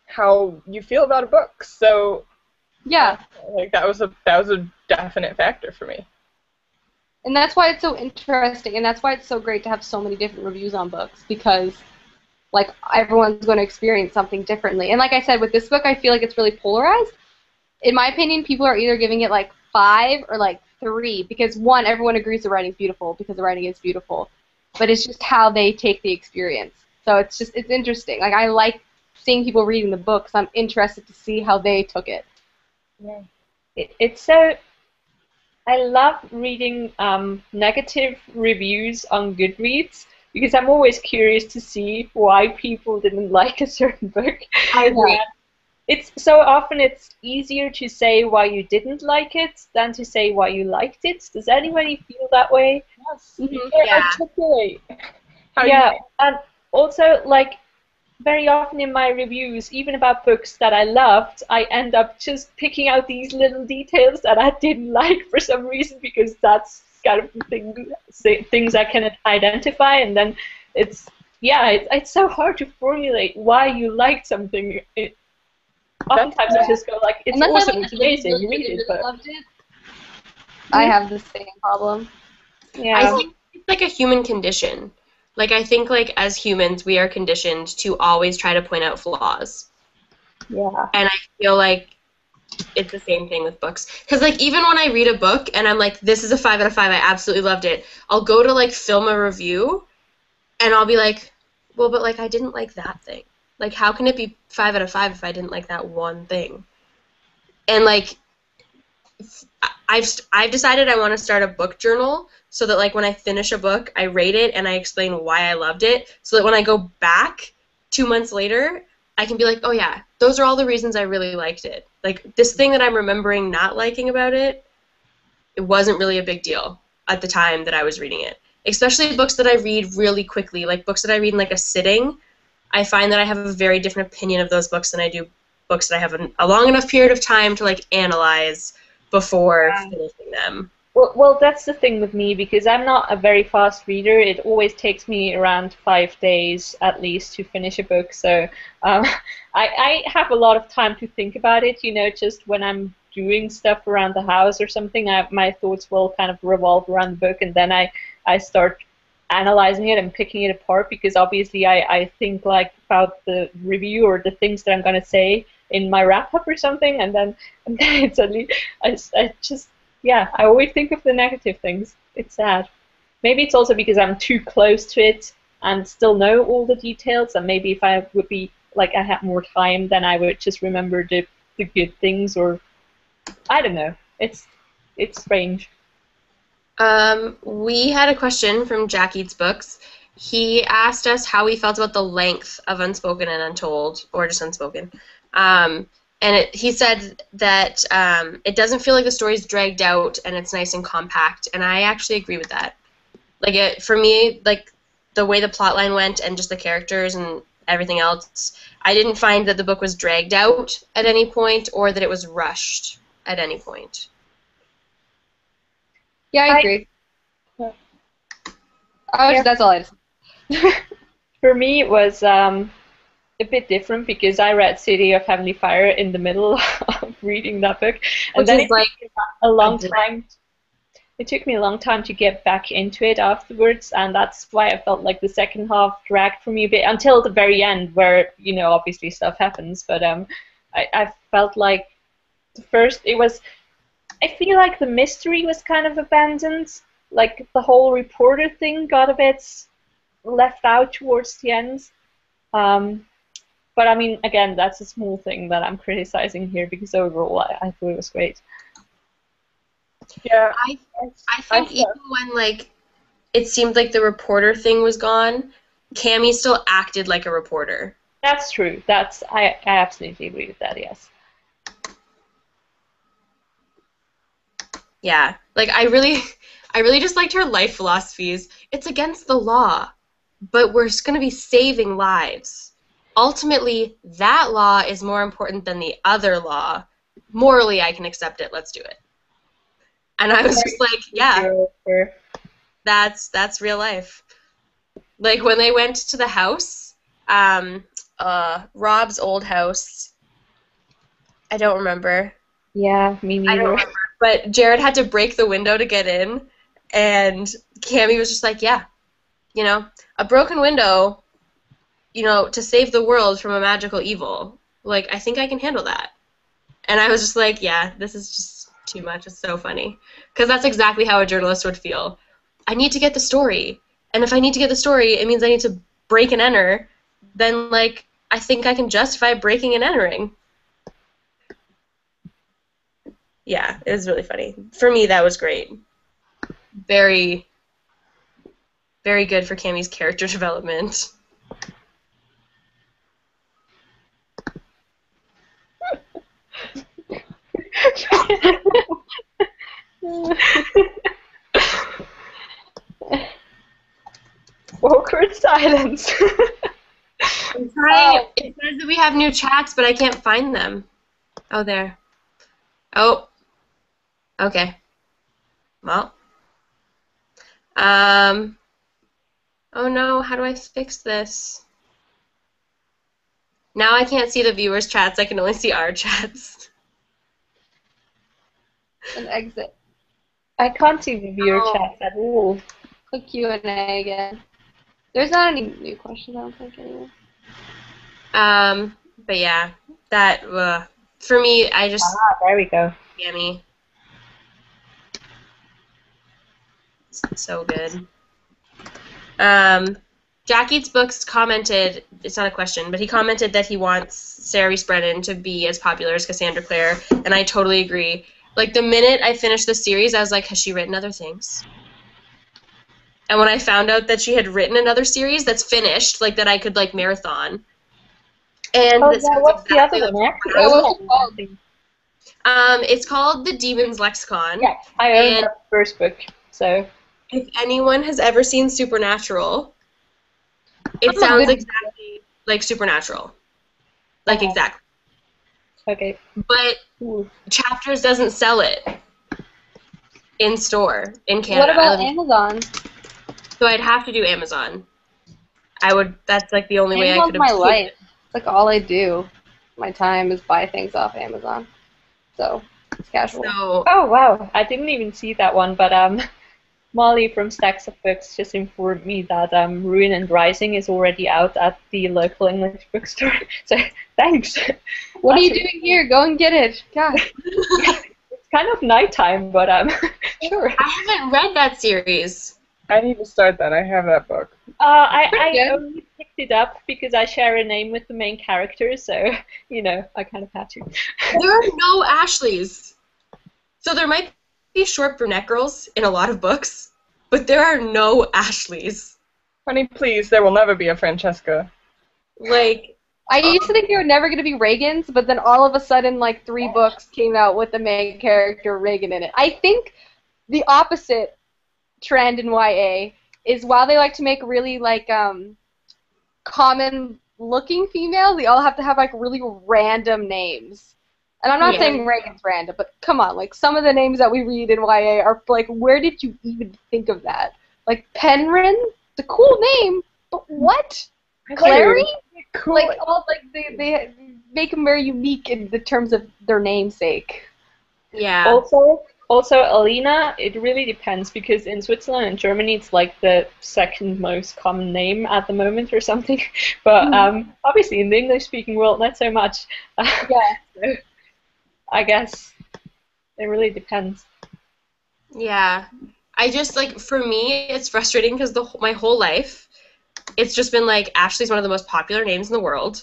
how you feel about a book. So like that was a definite factor for me. And that's why it's so interesting, and that's why it's so great to have so many different reviews on books, because like everyone's going to experience something differently. And like I said, with this book, I feel like it's really polarized. In my opinion, people are either giving it like 5 or like 3, because one, everyone agrees the writing's beautiful because the writing is beautiful, but it's just how they take the experience. So it's interesting. Like I like seeing people reading the books. I'm interested to see how they took it. Yeah, it's so. I love reading negative reviews on Goodreads because I'm always curious to see why people didn't like a certain book. It's so often it's easier to say why you didn't like it than to say why you liked it. Does anybody feel that way? Yes. Mm-hmm. Articulate. And also like very often in my reviews, even about books that I loved, I end up just picking out these little details that I didn't like for some reason because that's kind of the things I can identify, and then it's so hard to formulate why you liked something. Oftentimes I just go like, it's awesome, it's amazing, read it, but loved it. I have the same problem. Yeah. I think it's like a human condition. Like, I think, like, as humans, we are conditioned to always try to point out flaws. Yeah. And I feel like it's the same thing with books. Because, like, even when I read a book and I'm like, this is a 5 out of 5, I absolutely loved it, I'll go to, like, film a review, and I'll be like, well, but, like, I didn't like that thing. Like, how can it be 5 out of 5 if I didn't like that one thing? And, like, I've decided I want to start a book journal so that like when I finish a book, I rate it and I explain why I loved it, so that when I go back 2 months later, I can be like, oh yeah, those are all the reasons I really liked it. Like this thing that I'm remembering not liking about it, it wasn't really a big deal at the time that I was reading it. Especially books that I read really quickly, like books that I read in like a sitting. I find that I have a very different opinion of those books than I do books that I have a long enough period of time to like analyze before finishing them. Well, that's the thing with me, because I'm not a very fast reader. It always takes me around 5 days at least to finish a book. So um, I have a lot of time to think about it. You know, just when I'm doing stuff around the house or something, my thoughts will kind of revolve around the book, and then I start analyzing it and picking it apart, because obviously I think like about the review or the things that I'm going to say in my wrap up or something, and then it's suddenly I just, yeah, I always think of the negative things. It's sad. Maybe it's also because I'm too close to it and still know all the details, and maybe if I would be like I had more time, then I would just remember the good things, or I don't know. It's strange. We had a question from Jack Eats Books. He asked us how we felt about the length of Unspoken and Untold, or just Unspoken. And he said that it doesn't feel like the story's dragged out and it's nice and compact, and I actually agree with that. Like for me, like the way the plotline went and just the characters and everything else, I didn't find that the book was dragged out at any point or that it was rushed at any point. Yeah, I agree. Yeah. That's all I just. For me, it was a bit different, because I read City of Heavenly Fire in the middle of reading that book, and Which then is it like took me a long time. It took me a long time to get back into it afterwards, and that's why I felt like the second half dragged for me a bit until the very end, where obviously stuff happens. But I felt like the first, it was. I feel like the mystery was kind of abandoned. Like the whole reporter thing got a bit left out towards the end. But I mean, again, that's a small thing that I'm criticizing here, because overall I thought it was great. Yeah, I think even when like it seemed like the reporter thing was gone, Cammy still acted like a reporter. That's true. I absolutely agree with that. Yes. Yeah, like I really just liked her life philosophies. It's against the law, but we're just gonna be saving lives. Ultimately, that law is more important than the other law. Morally, I can accept it. Let's do it. And I was just like, yeah, that's real life. Like when they went to the house, Rob's old house. I don't remember. Yeah, me neither. I don't remember. But Jared had to break the window to get in, and Cammy was just like, yeah, a broken window, to save the world from a magical evil. Like, I think I can handle that. And I was just like, yeah, this is just too much. It's so funny. Because that's exactly how a journalist would feel. I need to get the story. And if I need to get the story, it means I need to break and enter. Then, like, I think I can justify breaking and entering. Yeah, it was really funny. For me, that was great. Very, very good for Cammy's character development. Awkward silence. I'm trying. It says that we have new chats, but I can't find them. Oh, there. Oh. Okay. Well. Oh no, how do I fix this? Now I can't see the viewers' chats, I can only see our chats. An exit. I can't see the viewer chats at all. Click Q&A again. There's not any new questions, I don't think, anymore. But yeah, that, for me, I just... there we go. Yummy. So good. Jack Eats Books commented, it's not a question, but he commented that he wants Sarah Rees Brennan to be as popular as Cassandra Clare, and I totally agree. Like, the minute I finished the series, I was like, has she written other things? And when I found out that she had written another series that's finished, like, that I could, like, marathon, and Oh that yeah, sounds what's the other exactly like one? I actually Yeah, own what's that it one, I called? think. It's called The Demon's Lexicon. Yeah, I own And that first book, so. if anyone has ever seen Supernatural, it I'm a sounds good. exactly like Supernatural. Like, Uh-huh. exactly. Okay. But Ooh. Chapters doesn't sell it in store in What Canada. I about live in, Amazon? so I'd have to do Amazon. That's like the only way I Amazon's could my obtain life. it. It's like all I do. My time is buy things off Amazon. So it's casual. So, Oh wow, I didn't even see that one, but Molly from Stacks of Books just informed me that Ruin and Rising is already out at the local English bookstore. So thanks. What are you That's doing here? Go and get it. God. It's kind of nighttime, but sure. I haven't read that series. I need to start that. I have that book. I pretty good. only picked it up because I share a name with the main character, so I kind of had to. There are no Ashleys. So there might be short brunette girls in a lot of books, but there are no Ashleys. Honey, please, there will never be a Francesca. Like, I used to think they were never going to be Reagans, but then all of a sudden, like 3 books came out with the main character Reagan in it. I think the opposite trend in YA is while they like to make really like common-looking females, they all have to have like really random names. And I'm not Yeah. saying Reagan's random, but come on, like some of the names that we read in YA are like, where did you even think of that? Like Penryn, it's a cool name, but what? Clary? Cool. Like all like they make them very unique in the terms of their namesake. yeah. Also, Alina, it really depends because in Switzerland and Germany it's like the second most common name at the moment or something. But obviously in the English-speaking world, not so much. Yeah. So I guess it really depends. Yeah. I just, like, for me, it's frustrating because my whole life, it's just been like, Ashley's one of the most popular names in the world.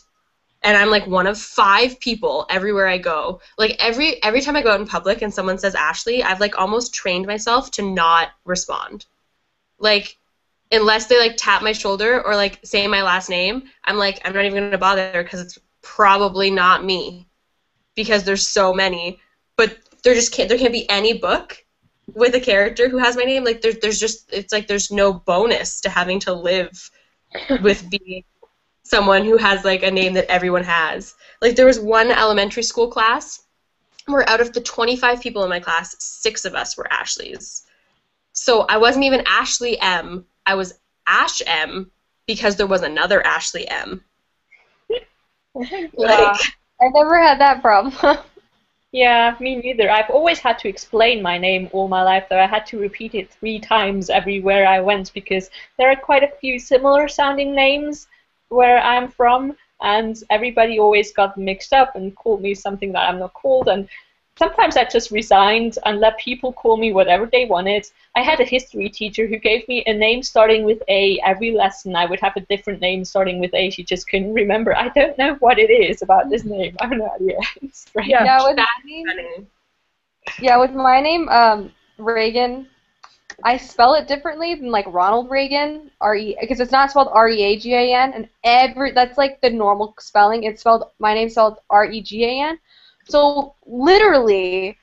And I'm like one of 5 people everywhere I go. Like every time I go out in public and someone says Ashley, I've like almost trained myself to not respond. Like, unless they like tap my shoulder or like say my last name, I'm like, I'm not even gonna bother because it's probably not me. Because there's so many. But there can't be any book with a character who has my name. Like there's just, it's like there's no bonus to having to live with being someone who has like a name that everyone has. Like there was one elementary school class where out of the 25 people in my class, 6 of us were Ashleys. So I wasn't even Ashley M. I was Ash M because there was another Ashley M. Like, I never had that problem. Yeah, me neither. I've always had to explain my name all my life, though I had to repeat it 3 times everywhere I went because there are quite a few similar sounding names where I'm from, and everybody always got mixed up and called me something that I'm not called, and sometimes I just resigned and let people call me whatever they wanted. I had a history teacher who gave me a name starting with A. Every lesson I would have a different name starting with A. She just couldn't remember. I don't know what it is about this name. I have no idea. It's strange. Yeah, with that's my name, funny. yeah, with my name, Reagan, I spell it differently than like Ronald Reagan, because it's not spelled Reagan, and that's like the normal spelling. My name's spelled Regan. So literally,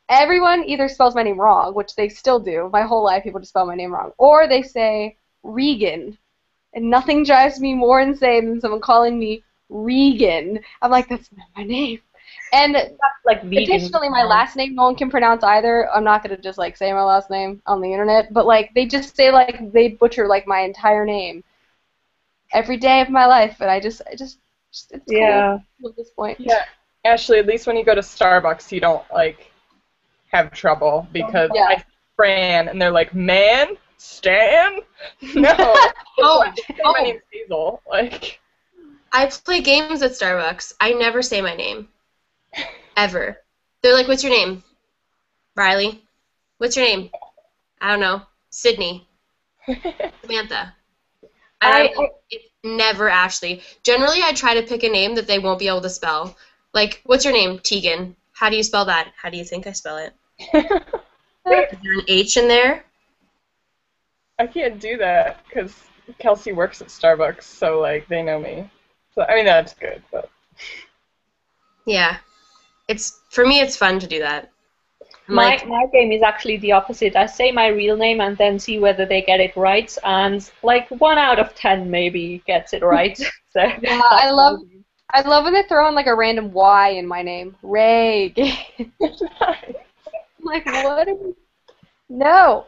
everyone either spells my name wrong, which they still do. My whole life, people just spell my name wrong, or they say Regan, and nothing drives me more insane than someone calling me Regan. I'm like, that's not my name. And Like vegan. additionally, my last name no one can pronounce either. I'm not gonna just like say my last name on the internet, but like they just say like they butcher like my entire name every day of my life, and it's Yeah. cool at this point. Yeah, Ashley, at least when you go to Starbucks, you don't, like, have trouble because Yeah. I see Fran, and they're like, man? Stan? No. Oh, My name's Hazel. Like, I play games at Starbucks. I never say my name. Ever. They're like, what's your name? Riley. What's your name? I don't know. Sydney. Samantha. And it's never Ashley. Generally, I try to pick a name that they won't be able to spell. Like, what's your name? Tegan. How do you spell that? How do you think I spell it? Is there an H in there? I can't do that because Kelsey works at Starbucks, so like they know me. So I mean that's good, but Yeah. For me it's fun to do that. My game is actually the opposite. I say my real name and then see whether they get it right, and like 1 out of 10 maybe gets it right. So Yeah, I love when they throw in like a random Y in my name. Ray. Like what? No.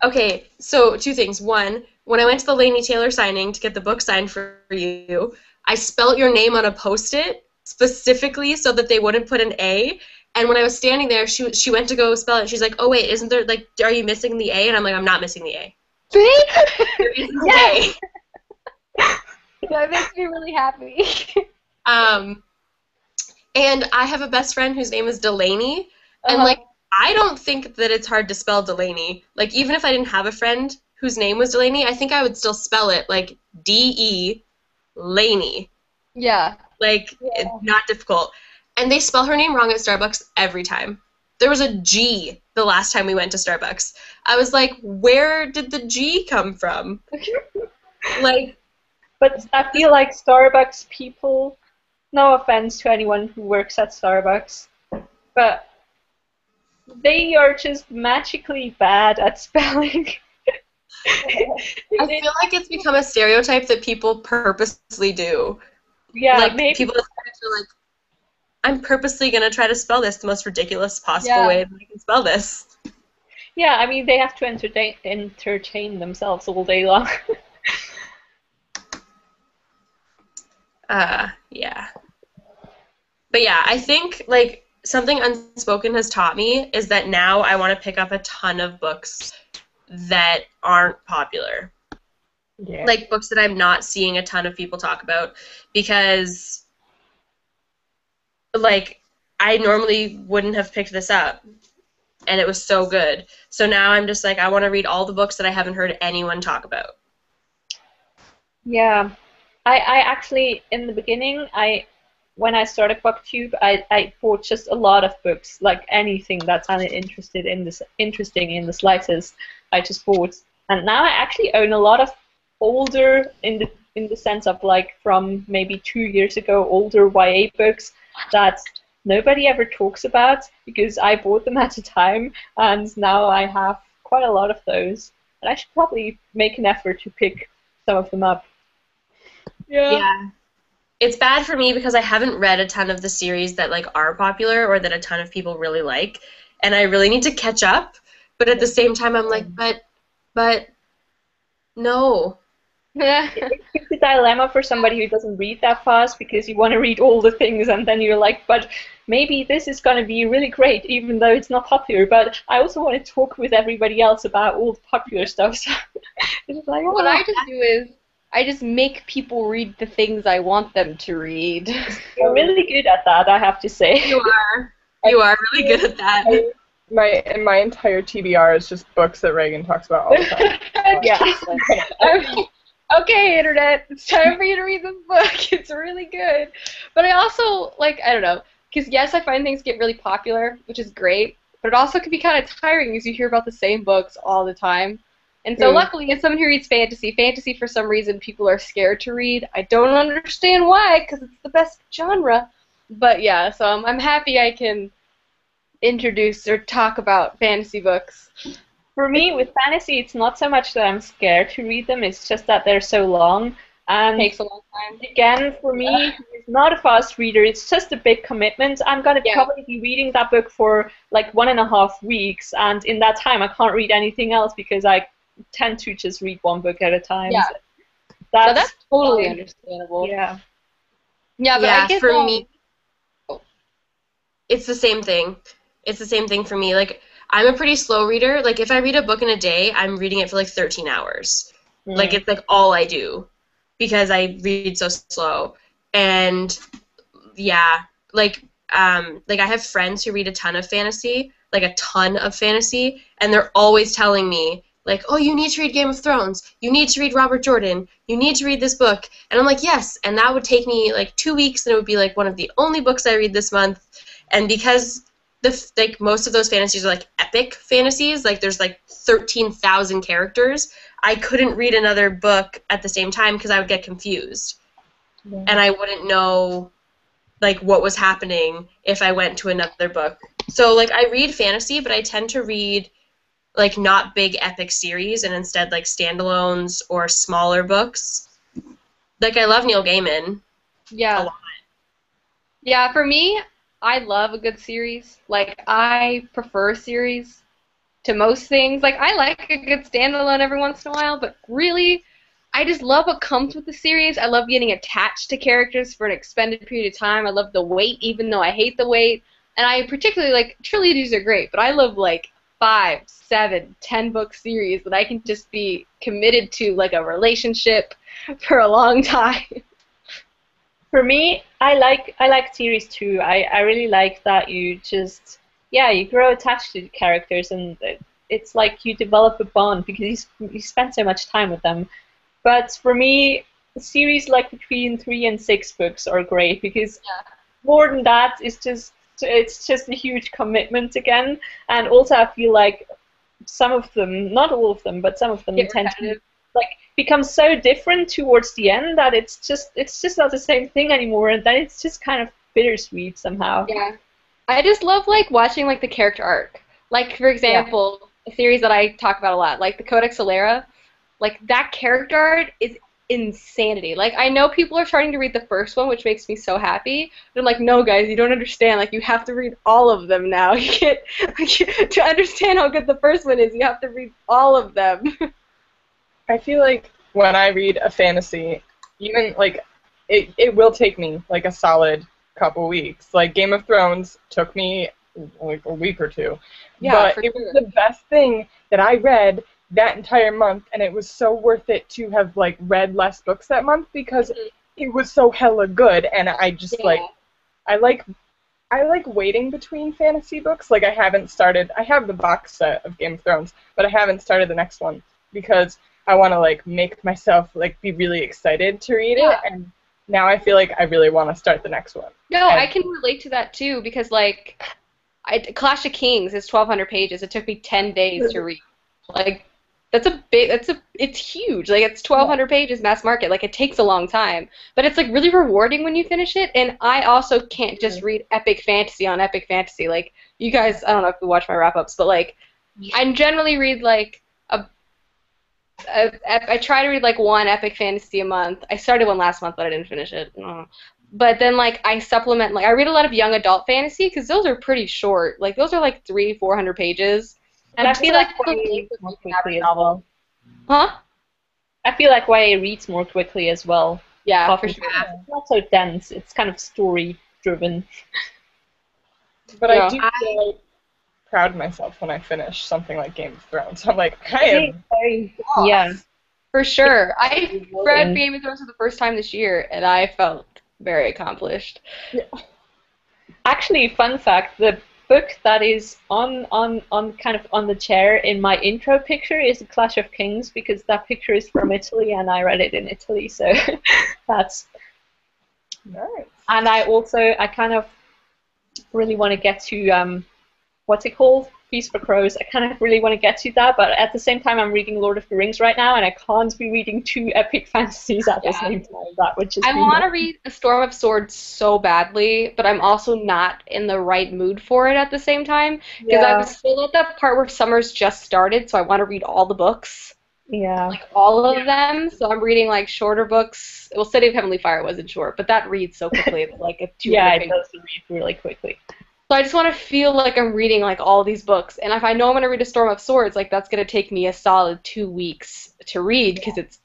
Okay, so two things. One, when I went to the Laini Taylor signing to get the book signed for you, I spelt your name on a Post-it specifically so that they wouldn't put an A. And when I was standing there, she went to go spell it. She's like, "Oh wait, isn't there like, are you missing the A?" And I'm like, "I'm not missing the A. See? There isn't an A." That makes me really happy. And I have a best friend whose name is Delaney, and like I don't think that it's hard to spell Delaney. Like even if I didn't have a friend whose name was Delaney, I think I would still spell it like D-E Laney. Yeah. Like it's not difficult. And they spell her name wrong at Starbucks every time. There was a G the last time we went to Starbucks. I was like, where did the G come from? Like, but I feel like Starbucks people, no offense to anyone who works at Starbucks, but they are just magically bad at spelling. I feel like it's become a stereotype that people purposely do. Yeah, like maybe. People are like, I'm purposely gonna try to spell this the most ridiculous possible way that I can spell this. Yeah, I mean they have to entertain themselves all day long. Yeah. But yeah, I think like something Unspoken has taught me is that now I want to pick up a ton of books that aren't popular. yeah. Like books that I'm not seeing a ton of people talk about because like I normally wouldn't have picked this up and it was so good. So now I'm just like I want to read all the books that I haven't heard anyone talk about. Yeah. I actually in the beginning when I started BookTube I bought just a lot of books, like anything that sounded interesting in the slightest. I just bought, and now I actually own a lot of older in the sense of like from maybe 2 years ago older YA books that nobody ever talks about because I bought them at a time, and now I have quite a lot of those. And I should probably make an effort to pick some of them up. Yeah. It's bad for me because I haven't read a ton of the series that like are popular or that a ton of people really like, and I really need to catch up. But at the same time, I'm like, but no. It's a dilemma for somebody who doesn't read that fast because you want to read all the things, and then you're like, but maybe this is going to be really great, even though it's not popular. But I also want to talk with everybody else about all the popular stuff. So it's like, What I just do is I just make people read the things I want them to read. you're really good at that, I have to say. You are. You are really good at that. My entire TBR is just books that Reagan talks about all the time. Yeah. Okay, Internet, it's time for you to read this book. It's really good. But I also, like, I don't know, because yes, I find things get really popular, which is great, but it also can be kind of tiring because you hear about the same books all the time. And so luckily, as someone who reads fantasy for some reason people are scared to read. I don't understand why, because it's the best genre. But yeah, so I'm happy I can introduce or talk about fantasy books. For me, with fantasy, it's not so much that I'm scared to read them, it's just that they're so long. And It takes a long time. again, for me, it's not a fast reader, it's just a big commitment. I'm going to probably be reading that book for like 1.5 weeks, and in that time I can't read anything else because I tend to just read one book at a time. Yeah. So That's totally understandable. Yeah. Yeah, but Yeah, I guess for me, it's the same thing. It's the same thing for me. Like, I'm a pretty slow reader. Like, if I read a book in a day, I'm reading it for like 13 hours. Like, it's like all I do because I read so slow. And yeah, like I have friends who read a ton of fantasy, and they're always telling me, like, oh, you need to read Game of Thrones. You need to read Robert Jordan. You need to read this book. And I'm like, yes. And that would take me like 2 weeks, and it would be like one of the only books I read this month. And because like most of those fantasies are like epic fantasies. Like there's like 13,000 characters. I couldn't read another book at the same time because I would get confused, and I wouldn't know like what was happening if I went to another book. So like I read fantasy, but I tend to read like not big epic series and instead like standalones or smaller books. Like I love Neil Gaiman a Yeah. lot. Yeah, for me, I love a good series. Like, I prefer series to most things. Like, I like a good standalone every once in a while, but really, I just love what comes with the series. I love getting attached to characters for an extended period of time. I love the wait, even though I hate the wait. And I particularly like trilogies are great, but I love like 5, 7, 10 book series that I can just be committed to like a relationship for a long time. For me, I like series too. I really like that you just you grow attached to the characters and it's like you develop a bond because you spend so much time with them. But for me, series like between 3 and 6 books are great because more than that is just it's just a huge commitment again. And also I feel like some of them, not all of them, but some of them Get tend to repetitive. like become so different towards the end that it's just not the same thing anymore, and then it's just kind of bittersweet somehow. Yeah. I just love like watching like the character arc. Like for example, a series that I talk about a lot, like the Codex Alera, like that character art is insanity. Like I know people are starting to read the first one, which makes me so happy. But I'm like, no guys, you don't understand. Like you have to read all of them now. You can't like, to understand how good the first one is, you have to read all of them. I feel like when I read a fantasy, even like it will take me like a solid couple weeks. Like Game of Thrones took me like a week or two. Yeah, but for it sure. was the best thing that I read that entire month, and it was so worth it to have like read less books that month because it was so hella good, and I just like I like I like waiting between fantasy books. Like I haven't started. I have the box set of Game of Thrones, but I haven't started the next one because I want to like make myself like be really excited to read it, and now I feel like I really want to start the next one. No, And I can relate to that too because like Clash of Kings is 1,200 pages. It took me 10 days to read. Like it's huge. Like it's 1,200 pages mass market. Like it takes a long time, but it's like really rewarding when you finish it. And I also can't just read epic fantasy on epic fantasy. Like you guys, I don't know if you watch my wrap ups, but like I generally read like I try to read like one epic fantasy a month. I started one last month, but I didn't finish it. But then like I supplement, like I read a lot of young adult fantasy because those are pretty short. Like those are like 300-400 pages. And I feel like the YA length reads of more an average quickly as novel. well. Huh? I feel like YA reads more quickly as well. Yeah, for Often sure. it's not so dense. It's kind of story driven. but Yeah. I do feel like proud of myself when I finish something like Game of Thrones. I'm like, I It is am very, off. yeah. For sure. I read rewarding. Game of Thrones for the first time this year, and I felt very accomplished. Actually, fun fact, the book that is on kind of on the chair in my intro picture is a Clash of Kings because that picture is from Italy and I read it in Italy, so that's Nice. and I kind of really want to get to what's it called? Feast for Crows. I kind of really want to get to that, but at the same time I'm reading Lord of the Rings right now and I can't be reading 2 epic fantasies at the same time. That would just I be want to read A Storm of Swords so badly, but I'm also not in the right mood for it at the same time because I was still at that part where summer's just started, so I want to read all the books, yeah. like all of them. So I'm reading like shorter books. Well, City of Heavenly Fire wasn't short, but that reads so quickly. It's like a 200 Yeah, it page. does read really quickly. So I just want to feel like I'm reading like all these books, and if I know I'm going to read A Storm of Swords, like that's going to take me a solid 2 weeks to read because it's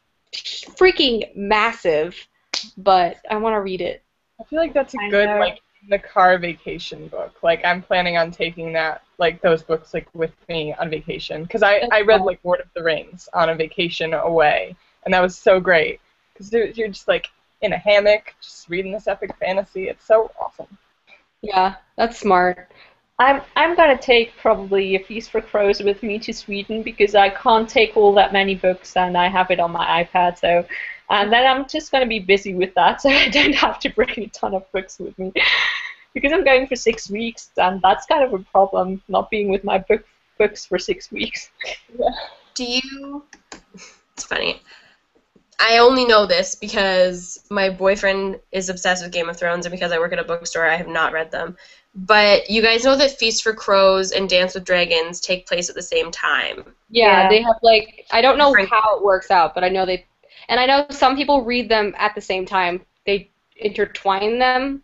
freaking massive. But I want to read it. I feel like that's a I good know. like in the car vacation book. Like I'm planning on taking that like those books like with me on vacation because I read like Lord of the Rings on a vacation away, and that was so great because you're just like in a hammock just reading this epic fantasy. It's so awesome. Yeah, that's smart. I'm gonna take probably A Feast for Crows with me to Sweden because I can't take all that many books and I have it on my iPad. So, and then I'm just gonna be busy with that, so I don't have to bring a ton of books with me. because I'm going for 6 weeks, and that's kind of a problem, not being with my books for 6 weeks. Do you? It's funny. I only know this because my boyfriend is obsessed with Game of Thrones, and because I work at a bookstore, I have not read them. But you guys know that Feast for Crows and Dance with Dragons take place at the same time. Yeah, Yeah. they have like I don't know Different- how it works out, but I know they and I know some people read them at the same time. They intertwine them.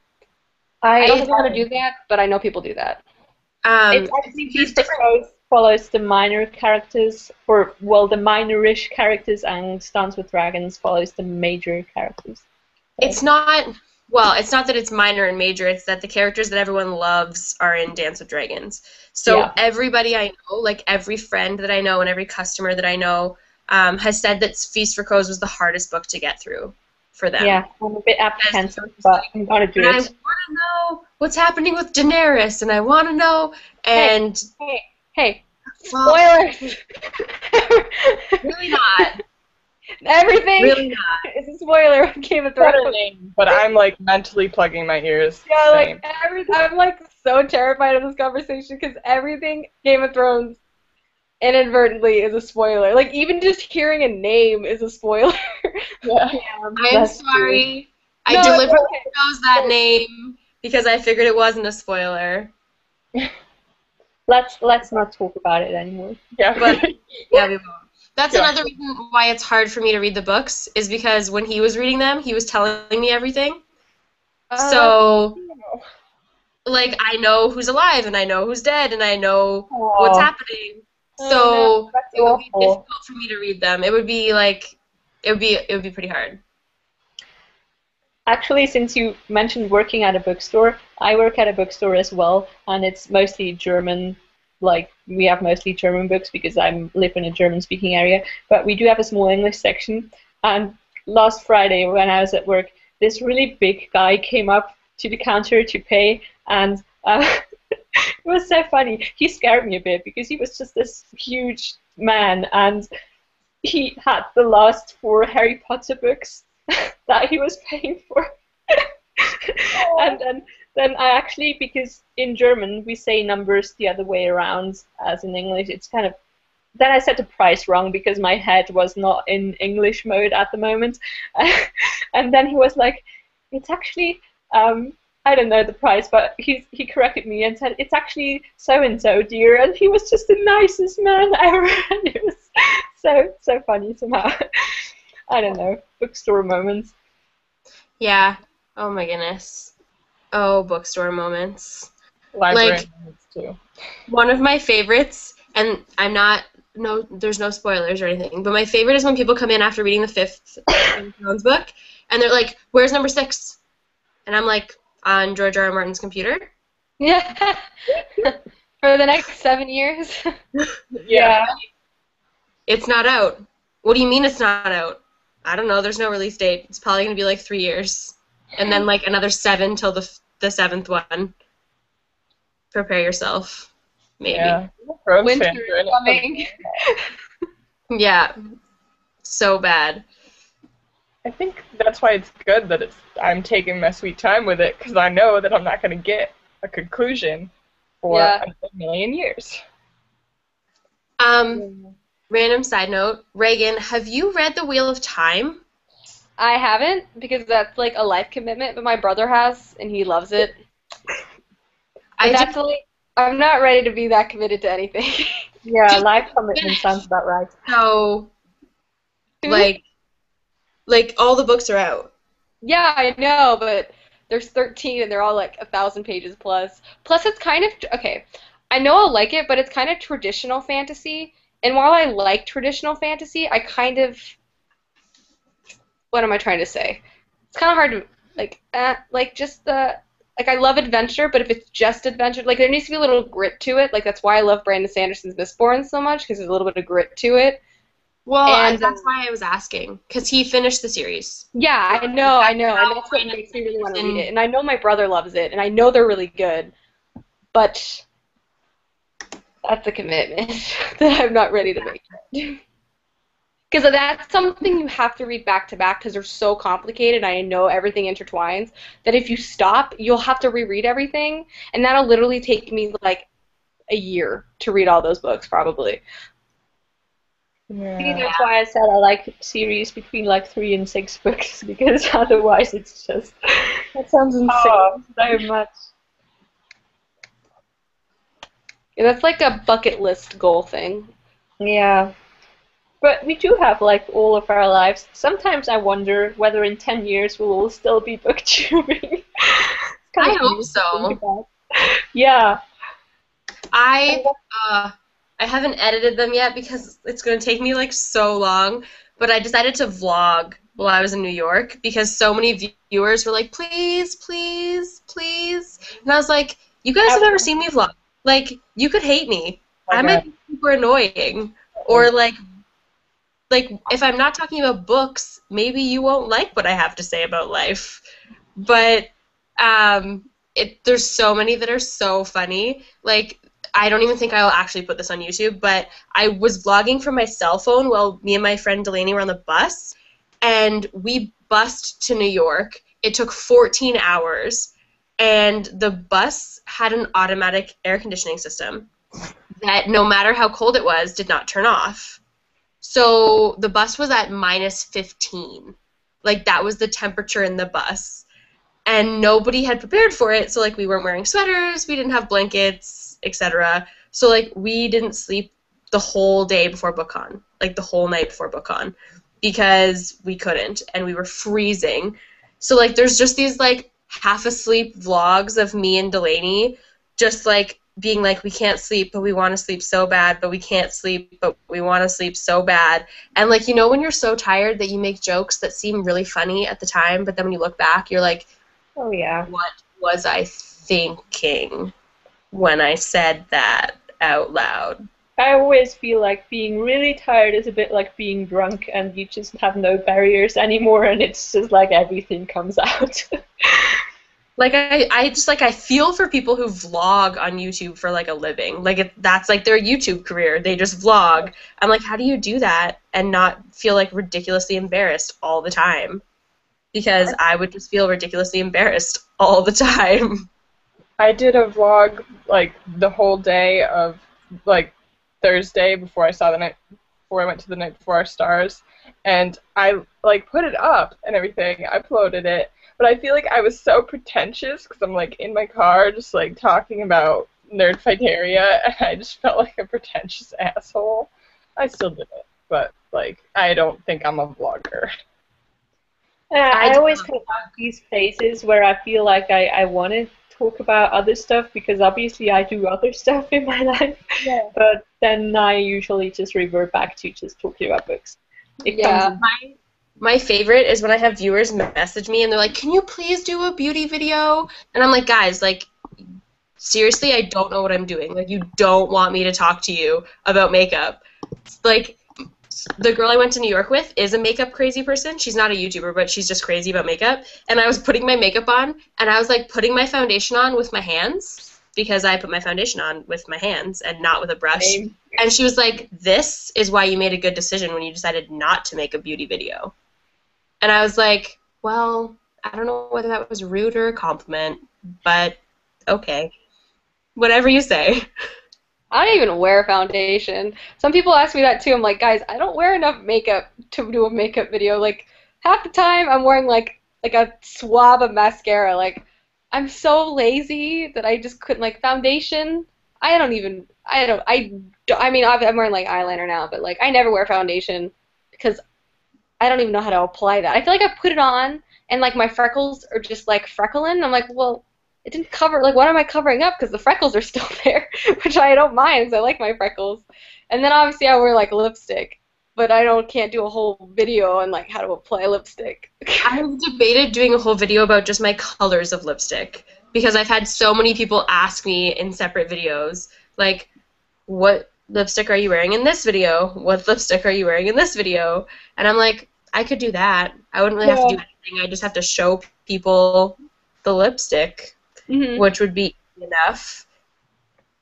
I don't think I'm gonna do that, but I know people do that. It's actually Feast for Crows follows the minor characters, or well, the minorish characters, and Dance with Dragons follows the major characters. It's not. Well, it's not that it's minor and major. It's that the characters that everyone loves are in Dance with Dragons. So Yeah. everybody I know, like every friend that I know and every customer that I know, has said that Feast for Crows was the hardest book to get through for them. Yeah, I'm a bit apprehensive, but I'm gonna do And I it. want to know what's happening with Daenerys, and I want to know, and Hey, well, spoilers! really not, Everything really not. is a spoiler of Game of Not a Thrones. name, but I'm like mentally plugging my ears. Yeah, Same. like I'm like so terrified of this conversation because everything Game of Thrones inadvertently is a spoiler. Like even just hearing a name is a spoiler. Yeah. I am sorry. I No, it's deliberately okay. chose that name because I figured it wasn't a spoiler. Let's not talk about it anymore. Yeah. But yeah, we won't. That's Yeah. another reason why it's hard for me to read the books, is because when he was reading them, he was telling me everything. So, like, I know who's alive, and I know who's dead, and I know what's Aw. happening. Oh, So That's it would be awful. difficult for me to read them. It would be like, it would be pretty hard. Actually, since you mentioned working at a bookstore, I work at a bookstore as well, and it's mostly German. Like, we have mostly German books because I live in a German-speaking area, but we do have a small English section. And last Friday, when I was at work, this really big guy came up to the counter to pay, and it was so funny. He scared me a bit because he was just this huge man, and he had the last 4 Harry Potter books that he was paying for. And then I actually, because in German we say numbers the other way around as in English, it's kind of, then I said the price wrong because my head was not in English mode at the moment. And then he was like, it's actually, I don't know the price, but he corrected me and said, it's actually so-and-so, dear. And he was just the nicest man ever. And it was so funny somehow. I don't know, bookstore moments. Yeah. Oh my goodness. Oh, bookstore moments. Library Like- moments too. One of my favorites, and there's no spoilers or anything, but my favorite is when people come in after reading the 5th Game of Thrones book, and they're like, where's number 6? And I'm like, on George R. R. Martin's computer. Yeah. For the next 7 years. Yeah. It's not out. What do you mean it's not out? I don't know. There's no release date. It's probably going to be like 3 years. And then like another 7 till the 7th one. Prepare yourself. Maybe. Yeah. Thrones Winter fans are in is it. coming. Yeah. So bad. I think that's why it's good that I'm taking my sweet time with it, because I know that I'm not going to get a conclusion for Yeah. a million years. Random side note. Reagan, have you read The Wheel of Time? I haven't because that's like a life commitment, but my brother has and he loves it. I But that's like I'm not ready to be that committed to anything. Yeah, life commitment sounds about right. So, like all the books are out. Yeah, I know, but there's 13 and they're all like 1,000 pages plus. Plus, it's kind of okay. I know I'll like it, but it's kind of traditional fantasy. And while I like traditional fantasy, I kind of what am I trying to say? It's kind of hard to like just the like I love adventure, but if it's just adventure, like there needs to be a little grit to it. Like that's why I love Brandon Sanderson's Mistborn so much because there's a little bit of grit to it. Well, And- that's why I was asking, because he finished the series. Yeah, I know, and that's what makes me really want to read it. And I know my brother loves it, and I know they're really good, but that's a commitment that I'm not ready to make. Because that's something you have to read back to back because they're so complicated. I know everything intertwines. That if you stop, you'll have to reread everything, and that'll literally take me like a year to read all those books, probably. See, Yeah. that's why I said I like series between like 3 and 6 books because otherwise it's just That sounds insane. so much. Yeah, that's like a bucket list goal thing. Yeah. But we do have like all of our lives. Sometimes I wonder whether in 10 years we'll all still be booktubing. It's kind I of hope weird to so. think about. Yeah. I I haven't edited them yet because it's going to take me like so long, but I decided to vlog while I was in New York because so many viewers were like, please, please, please. And I was like, you guys have never seen me vlog. Like, you could hate me. I might be super annoying. Or like if I'm not talking about books, maybe you won't like what I have to say about life. But there's so many that are so funny. Like, I don't even think I'll actually put this on YouTube, but I was vlogging from my cell phone while me and my friend Delaney were on the bus, and we bussed to New York. It took 14 hours, and the bus had an automatic air conditioning system that no matter how cold it was, did not turn off. So the bus was at minus 15. Like, that was the temperature in the bus. And nobody had prepared for it, so, like, we weren't wearing sweaters, we didn't have blankets, etc. So, like, we didn't sleep the whole day before BookCon, like, the whole night before BookCon, because we couldn't, and we were freezing. So, like, there's just these, like, half-asleep vlogs of me and Delaney just, like, being like, we can't sleep, but we want to sleep so bad, but we can't sleep, but we want to sleep so bad. And, like, you know when you're so tired that you make jokes that seem really funny at the time, but then when you look back, you're like, Oh yeah. what was I thinking when I said that out loud? I always feel like being really tired is a bit like being drunk and you just have no barriers anymore and it's just like everything comes out. Like, I just, like, I feel for people who vlog on YouTube for, like, a living. Like, that's, like, their YouTube career. They just vlog. I'm like, how do you do that and not feel, like, ridiculously embarrassed all the time? Because I would just feel ridiculously embarrassed all the time. I did a vlog like the whole day of like Thursday before I went to the night before our stars, and I like put it up and everything. I uploaded it, but I feel like I was so pretentious because I'm like in my car just like talking about Nerdfighteria, and I just felt like a pretentious asshole. I still did it, but like I don't think I'm a vlogger. I always have these phases where I feel like I want to talk about other stuff because obviously I do other stuff in my life. Yeah. But then I usually just revert back to just talking about books. Yeah. My favorite is when I have viewers message me and they're like, can you please do a beauty video? And I'm like, guys, like, seriously, I don't know what I'm doing. Like, you don't want me to talk to you about makeup. Like, the girl I went to New York with is a makeup crazy person. She's not a YouTuber, but she's just crazy about makeup. And I was putting my makeup on, and I was, like, putting my foundation on with my hands because I put my foundation on with my hands and not with a brush. Same. And she was like, this is why you made a good decision when you decided not to make a beauty video. And I was like, well, I don't know whether that was rude or a compliment, but okay. Whatever you say. I don't even wear foundation. Some people ask me that too. I'm like, guys, I don't wear enough makeup to do a makeup video. Like, half the time I'm wearing like a swab of mascara. Like, I'm so lazy that I just couldn't, like, foundation. I mean, I'm wearing like eyeliner now, but like I never wear foundation because I don't even know how to apply that. I feel like I put it on and like my freckles are just like freckling. I'm like, well, it didn't cover, like, what am I covering up? Because the freckles are still there, which I don't mind because I like my freckles. And then obviously I wear like lipstick, but can't do a whole video on like how to apply lipstick. I've debated doing a whole video about just my colors of lipstick because I've had so many people ask me in separate videos, like, what lipstick are you wearing in this video? What lipstick are you wearing in this video? And I'm like, I could do that. I wouldn't really have to do anything. I just have to show people the lipstick, which would be enough.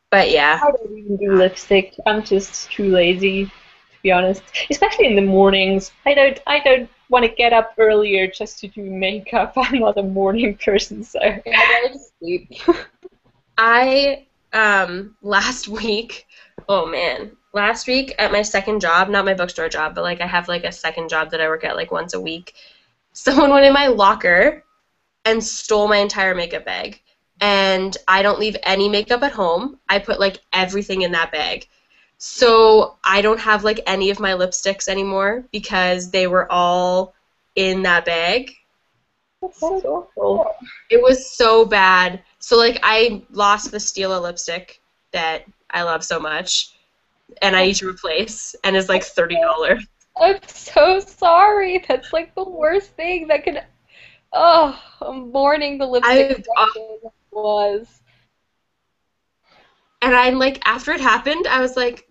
But yeah. I don't even do lipstick. I'm just too lazy, to be honest. Especially in the mornings. I don't want to get up earlier just to do makeup. I'm not a morning person, so. Yeah, I'd rather just sleep. I last week, oh man, last week at my second job, not my bookstore job, but like I have like a second job that I work at like once a week. Someone went in my locker and stole my entire makeup bag. And I don't leave any makeup at home. I put like everything in that bag. So I don't have like any of my lipsticks anymore because they were all in that bag. That's awful. It was so bad. So like I lost the Stila lipstick that I love so much, and I need to replace, and it's like $30. I'm so sorry. That's like the worst thing that could. Oh, I'm mourning the lipstick was. And I'm like, after it happened, I was like,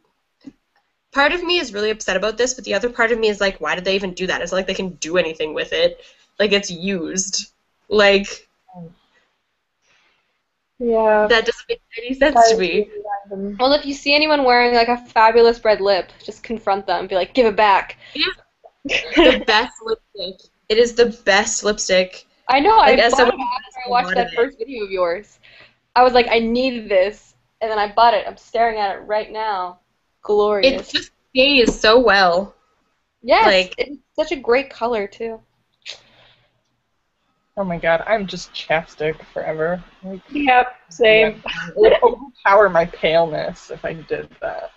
part of me is really upset about this, but the other part of me is like, why did they even do that? It's not like they can do anything with it. Like, it's used. Like, Yeah. that doesn't make any sense to me. Well, if you see anyone wearing like a fabulous red lip, just confront them. Be like, give it back. The best lipstick. It is the best lipstick. I know. Like, I as bought someone it who after I has watched wanted that it. first video of yours. I was like, I need this, and then I bought it. I'm staring at it right now. Glorious. It just stays so well. Yes, like- it's such a great color too. Oh my god, I'm just chapstick forever. Like, Yep, same. yeah, it would overpower my paleness if I did that.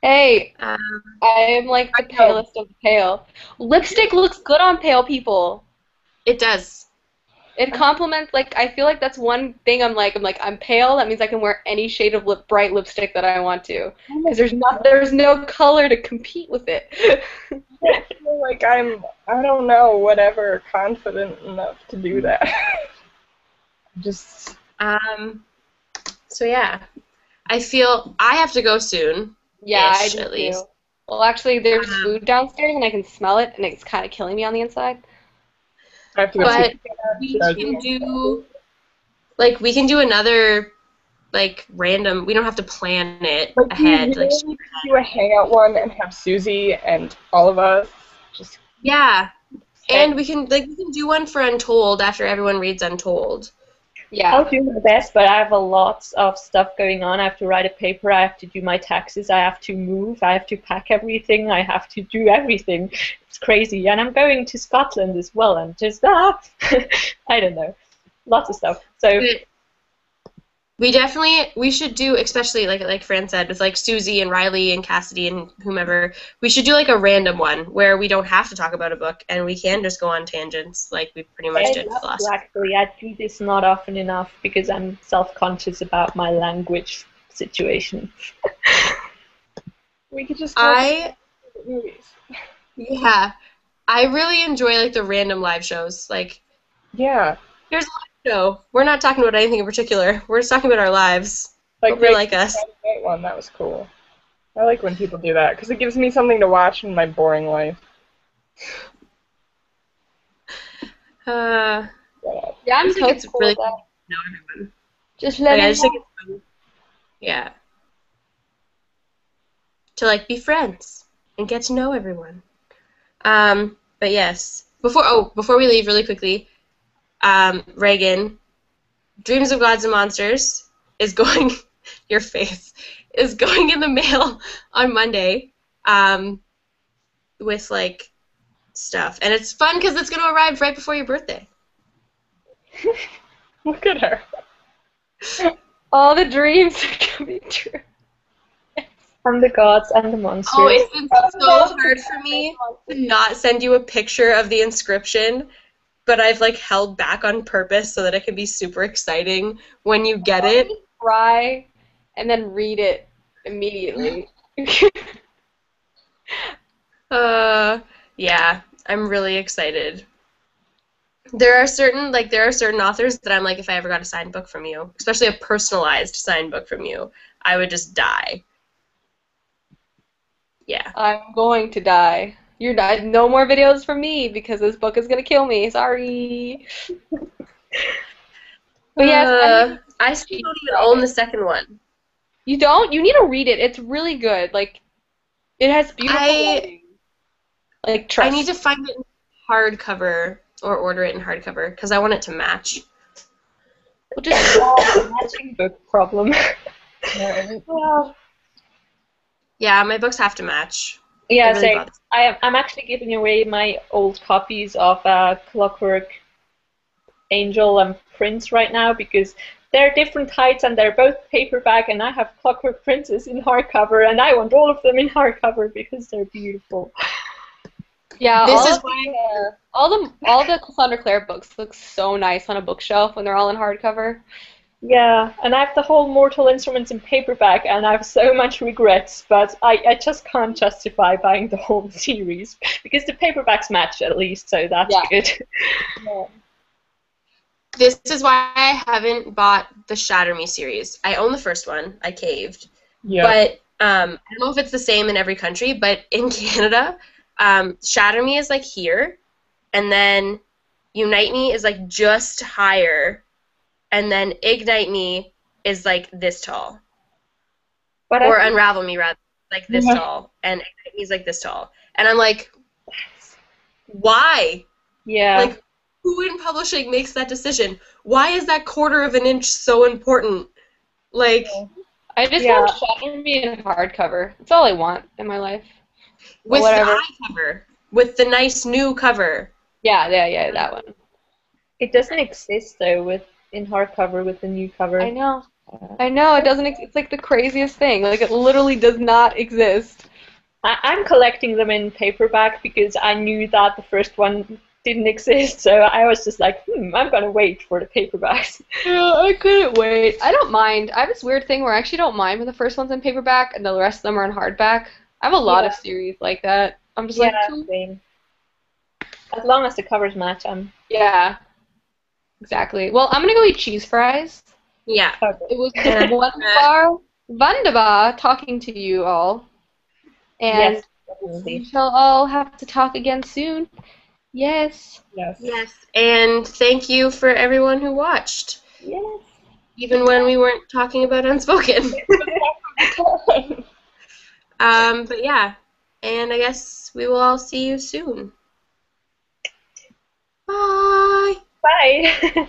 Hey, Um, I am like the palest of the pale. Lipstick looks good on pale people. it does. It complements, like, I feel like that's one thing I'm pale, that means I can wear any shade of bright lipstick that I want to. Because there's no color to compete with it. I feel like I don't know, whatever, confident enough to do that. Just. So yeah. I feel I have to go soon. Yeah, I Ish, do at too. least. Well, actually, there's food downstairs and I can smell it, and it's kind of killing me on the inside. I have to go But see. we can do another like random. We don't have to plan it Like, do you ahead. Like, really do a hangout one and have Susie and all of us just. yeah, and we can do one for Untold after everyone reads Untold. Yeah. I'll do my best, but I have a lot of stuff going on. I have to write a paper, I have to do my taxes, I have to move, I have to pack everything, I have to do everything. It's crazy. And I'm going to Scotland as well, and just I don't know. Lots of stuff. So We should do, especially like Fran said, with like Susie and Riley and Cassidy and whomever, we should do like a random one where we don't have to talk about a book and we can just go on tangents like we pretty much did last time. actually, I do this not often enough because I'm self-conscious about my language situation. We could just talk about movies. Yeah, I really enjoy like the random live shows. Like, Yeah. here's a live show. We're not talking about anything in particular. We're just talking about our lives. Like, Hope you like us. Friday night one, that was cool. I like when people do that because it gives me something to watch in my boring life. Uh, Yeah, I I'm just think it's cool really with that. cool to know everyone. Just let Like, I me just think it's fun. Yeah. To like be friends and get to know everyone. But yes. Before we leave really quickly, Reagan, Dreams of Gods and Monsters is going your face is going in the mail on Monday. With like stuff. And it's fun because it's gonna arrive right before your birthday. Look at her. All the dreams are coming true. And the gods and the monsters. Oh, it's been so hard for me to not send you a picture of the inscription, but I've like held back on purpose so that it can be super exciting when you get it. Cry, and then read it immediately. Yeah, I'm really excited. There are certain authors that I'm like, if I ever got a signed book from you, especially a personalized signed book from you, I would just die. Yeah. I'm going to die. You're not. No more videos from me because this book is gonna kill me. Sorry. But yes, I still don't even own the second one. you don't. You need to read it. It's really good. Like, It has beautiful I writing. Like, I trust. need to find it in hardcover or order it in hardcover because I want it to match. We'll just Matching book problem. Well, Yeah, my books have to match. It yeah, really same. bothers I'm actually giving away my old copies of Clockwork Angel and Prince right now because they're different heights and they're both paperback, and I have Clockwork Princess in hardcover, and I want all of them in hardcover because they're beautiful. yeah. This is why All the Cassandra Clare books look so nice on a bookshelf when they're all in hardcover. Yeah, and I have the whole Mortal Instruments in paperback, and I have so much regrets, but I just can't justify buying the whole series because the paperbacks match at least, so that's Yeah. good. this is why I haven't bought the Shatter Me series. I own the first one. I caved. Yeah. But I don't know if it's the same in every country, but in Canada, Shatter Me is like here, and then Unite Me is like just higher, and then Ignite Me is like this tall. But Or I think, Unravel Me, rather, like this Yeah. tall, and Ignite Me is like this tall. And I'm like, why? yeah, Like, who in publishing makes that decision? Why is that quarter of an inch so important? Like, I just Yeah. want Shatter Me in hardcover. That's all I want in my life. with the whatever. eye cover, with the nice new cover. Yeah, that one. it doesn't exist though in hardcover with the new cover. I know. It doesn't. It's like the craziest thing. Like, it literally does not exist. I'm collecting them in paperback because I knew that the first one didn't exist, so I was just like, I'm gonna wait for the paperbacks. Yeah, I couldn't wait. I don't mind. I have this weird thing where I actually don't mind when the first one's in paperback and the rest of them are in hardback. I have a lot of series like that. I'm just like, cool. Same. As long as the covers match, I'm Yeah, exactly. Well, I'm gonna go eat cheese fries. Yeah. covered. It was wunderbar talking to you all. And Yes, definitely. we shall all have to talk again soon. Yes. Yes. Yes. And thank you for everyone who watched, Yes. even when we weren't talking about Unspoken. But yeah. And I guess we will all see you soon. Bye. Bye.